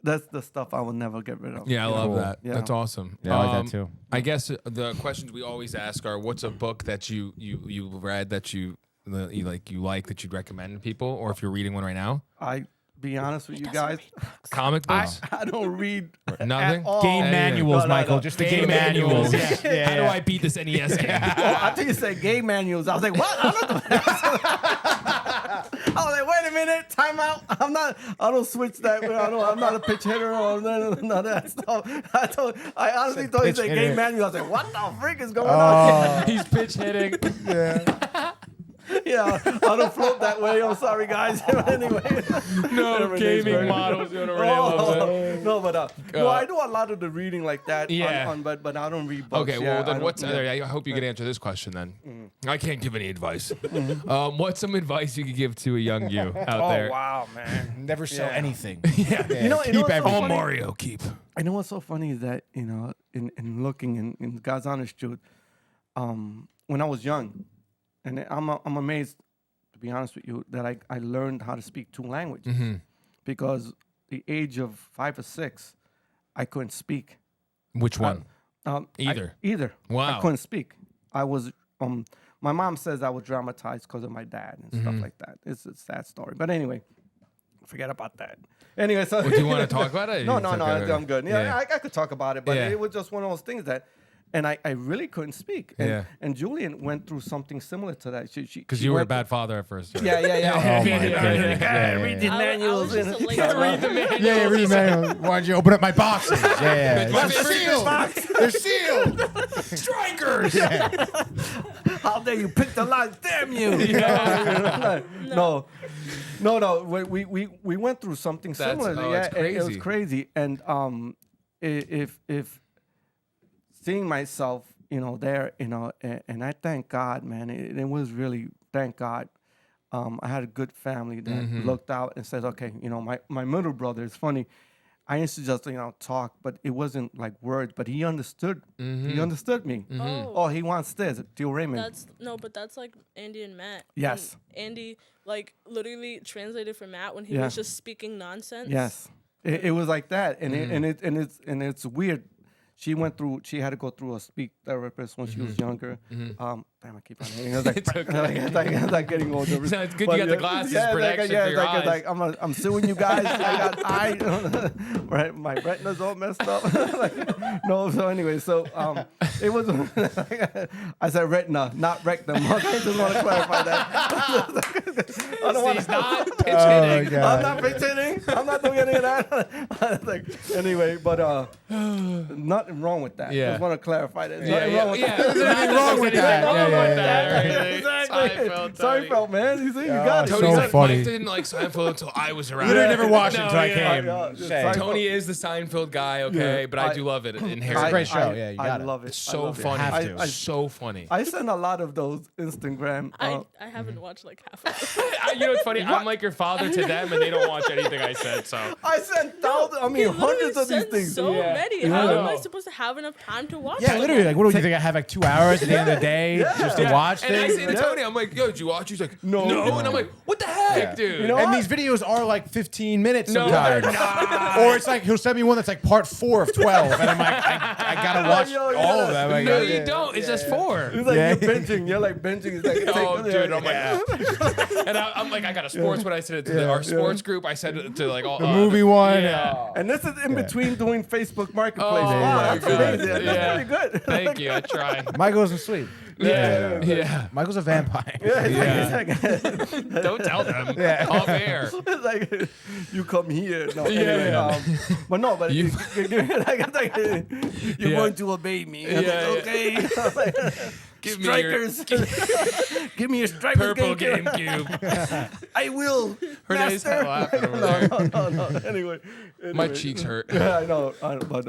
that's the stuff I will never get rid of. Yeah, I love Cool. that. Yeah. That's awesome. Yeah, I like that too. I guess the questions we always ask are, what's a book that you read that you like that you'd recommend to people, or if you're reading one right now? I be honest with you guys, Comic books? I don't read Nothing? at all. Game Hey, manuals, no, Michael. no. Just the Game game manuals. manuals. Yeah. How do I beat this NES game? Oh, I think you said game manuals. I was like, what? I was like, wait a minute, time out. I don't switch that. I'm not a pitch hitter or none of that stuff. I honestly thought you pitch said hitter. game manual. I was like, what the freak is going on? He's pitch hitting. here? Yeah, I don't float that way. I'm sorry, guys. Anyway, No Renee's gaming very- models. You know, Renee loves it. No, but no, I do a lot of the reading like that. Yeah. But I don't read books. Okay, yeah, well then, I what's? don't- yeah. I hope you can answer this question then. I can't give any advice. Mm-hmm. What's some advice you could give to a young you out Oh there? wow, man! Never sell Yeah. anything. Yeah. You know keep what's so everything. Oh, funny? Mario, keep. I know what's so funny is that in looking in God's honest truth, when I was young, and I'm amazed, to be honest with you, that I learned how to speak 2 languages because the age of 5 or 6, I couldn't speak. Which one? Either. Either. Wow. I couldn't speak. I was. My mom says I was dramatized because of my dad and stuff like that. It's a sad story, but anyway, forget about that. Anyway, so Well, do you want to talk about it? no, It's no, okay. I'm good. Yeah, I could talk about it, but Yeah. it was just one of those things that, and I really couldn't speak. And, Yeah. and Julian went through something similar to that. Because you were a bad father at first. Yeah. Oh my God. Read the I manuals. was just a and- late Read the manual. Yeah, read the manual. Why'd you open up my boxes? Yeah, My they're favorite sealed. They're sealed. Strikers. How dare you pick the lines? Damn you! No. We went through something similar. it's It was crazy. crazy. And if seeing myself, there, and I thank God, man. It was really thank God. I had a good family that looked out and said, okay, my middle brother is funny. I used to just talk, but it wasn't like words. But he understood. He understood me. Oh, he wants this. Tio Raymond. But that's like Andy and Matt. Yes. And Andy like literally translated for Matt when he Yeah. was just speaking nonsense. Yes, it was like that, and it's weird. She had to go through a speech therapist when she was younger. Damn, I keep on hitting. It's like, it's like getting older. So it's good But you got the glasses it's protection for your eyes. Like I'm suing you guys. I got eye, right? My retina's all messed up. No, so anyway, it was. I said retina, not rectum. I just want to clarify that. I don't want He's not pitch Oh, hitting. God. I'm not pretending. I'm not doing any of that. Anyway, but nothing wrong with that. Yeah. Just want to clarify that. Yeah, Nothing wrong with that. There's nothing wrong with that. Exactly. Seinfeld, man. You see, you got it. so Tony said funny. Mike didn't like Seinfeld until I was around. Literally never watched it No, until I yeah. came. Yeah. Tony is the Seinfeld guy, okay, Yeah. but I do love it. It's a Inherently. great show. Yeah, you I got it. love it. It's I so love it. funny. Have to. So funny. I send a lot of those Instagram. I haven't watched like half of it. You know what's funny? I'm like your father to them, and they don't watch anything I said. So I sent thousands. I He mean, literally hundreds of these sent things. so Yeah. many. Yeah. How am I I know. supposed to have enough time to watch? Yeah, all literally. of Like, what do you think? I have like 2 hours at the end of the day just to watch and I things? say to Tony, I'm like, "Yo, did you watch?" He's like, No. "No," and I'm like, "What the heck, Yeah. dude?" You know And what? these videos are like 15 minutes No, sometimes. they're not. Or it's like he'll send me one that's like part 4 of 12, and I'm like, I gotta watch Yo, yeah. all of them. Like, No, yeah. you don't. It's just 4. It's like Yeah. you're binging. You're like binging. It's like, Oh, dude, I'm Yeah. like, and I'm like, I got a sports one. I said it to our sports group. I said it to like all The movie one. Yeah. and this is in between doing Facebook Marketplace. Oh, Wow, my that's God. amazing. That's Yeah. pretty good. Thank you. I try. Michael's asleep. Yeah. Yeah. Michael's a vampire. Don't tell them. Yeah. Off air. It's like you come here. No, Yeah, anyway, yeah. but no, but You- you're Yeah. going to obey me. Yeah, yeah. Okay. Give me your Strikers. Give me your strikers. purple GameCube. I will. Renee's master. laughing over there. No. Anyway, My cheeks hurt. Yeah, I know. But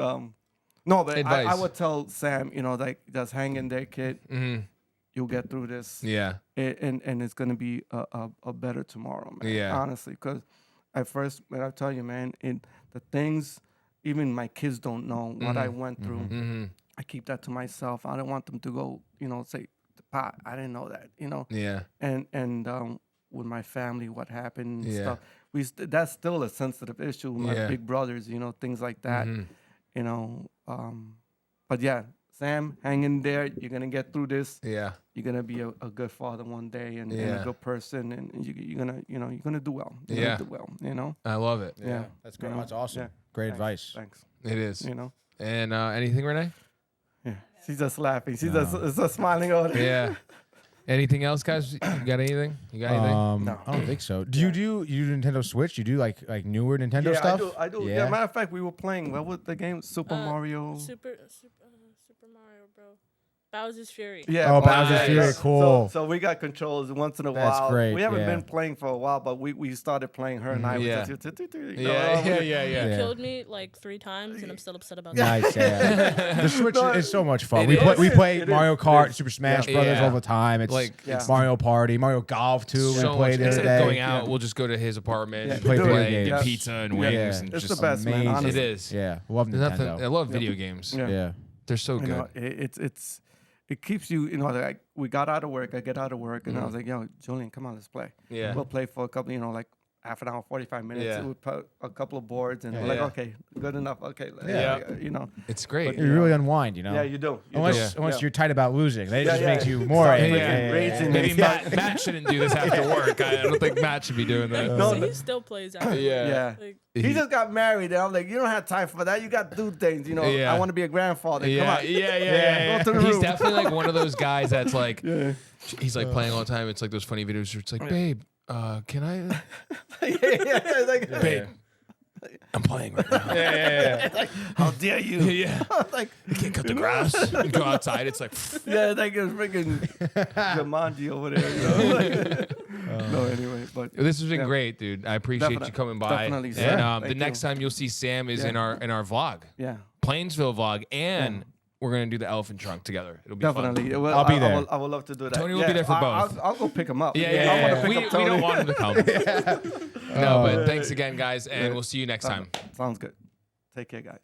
no, but I Advice. would tell Sam, like just hang in there, kid. Mhm. You'll get through this. Yeah. And it's gonna be a better tomorrow, man. Yeah. Honestly, because at first, when I tell you, man, the things even my kids don't know what I went through. Mm-hmm. I keep that to myself. I don't want them to go, say, "Pa, I didn't know that," Yeah. And with my family, what happened, and Yeah. stuff. That's still a sensitive issue. My Yeah. big brothers, things like that. Mhm. But yeah, Sam, hang in there. You're gonna get through this. Yeah. You're gonna be a good father one day, and Yeah. a good person, and you're gonna do well. You're Yeah. gonna do well. I love it. Yeah. That's great. You know? That's awesome. Yeah. Great Thanks. advice. Thanks. It is. You know. And anything, Renee? Yeah. She's just laughing. She's just smiling over there. Yeah. Anything else, guys? You got anything? You got anything? No. I don't think so. Do you do Nintendo Switch? You do like newer Nintendo Yeah, stuff? I do. Yeah. Matter of fact, we were playing. What was the game? Super Mario. Super Mario, bro. Bowser's Fury. Yeah. Oh, Bowser's Fury, cool. So we got controls once in a That's while. great, We haven't yeah. been playing for a while, but we started playing her and I. Yeah. We just, Yeah. He killed me like 3 times, and I'm still upset about that. Nice. Yeah. The Switch is so much fun. It We is. play It Mario is. Kart, Super Smash Yeah. Brothers Yeah. all the time. It's Like, Yeah. Mario Party, Mario Golf too. So we played much. the other Instead day. of going out, Yeah. we'll just go to his apartment Yeah. and Play play, video get games. pizza and Yeah. wings. And It's just the best, man. amazing. Honestly. It is. Yeah, love There's nothing. Nintendo. I love video games. Yeah. Yeah. They're so You good. know, it keeps you. You know, like we got out of work. I get out of work, and I was like, "Yo, Julian, come on, let's play." Yeah. We'll play for a couple. You know, like half an hour, 45 minutes. Yeah. We put a couple of boards, and Yeah. we're like, Yeah. "Okay, good enough. Okay, Yeah. you know." It's great. You really unwind, you know. Yeah, you do. You Unless do. unless you're tight about losing, that Yeah, just yeah. makes you more. Start angry. freaking raging. Maybe Yeah. Matt shouldn't do this after work. I don't think Matt should be doing that. No, So he still plays out. Yeah. Like, He just got married, and I'm like, you don't have time for that. You got to do things, you know. Yeah. I want to be a grandfather. Yeah, Come on. yeah. Go to the He's room. definitely like one of those guys that's like, Yeah. he's like playing all the time. It's like those funny videos where it's like, babe, can I, yeah, like, babe, I'm playing right now. how dare you? Yeah. like, You can't cut the grass. You go outside. It's like, yeah, like it's freaking Jumanji over there. You know? No, anyway, but this has been Yeah. great, dude. I appreciate you coming by. Definitely, And sir. the Thank next you. time you'll see Sam is Yeah. in our vlog, yeah, Plainsville vlog, and we're gonna do the elephant trunk together. It'll be definitely. fun. Well, I'll be there. I would love to do that. Tony will be there for both. I'll go pick him up. Yeah, I yeah, wanna yeah. pick We, up we Tony. don't want him to come. No, but thanks again, guys, and we'll see you next time. Sounds good. Take care, guys.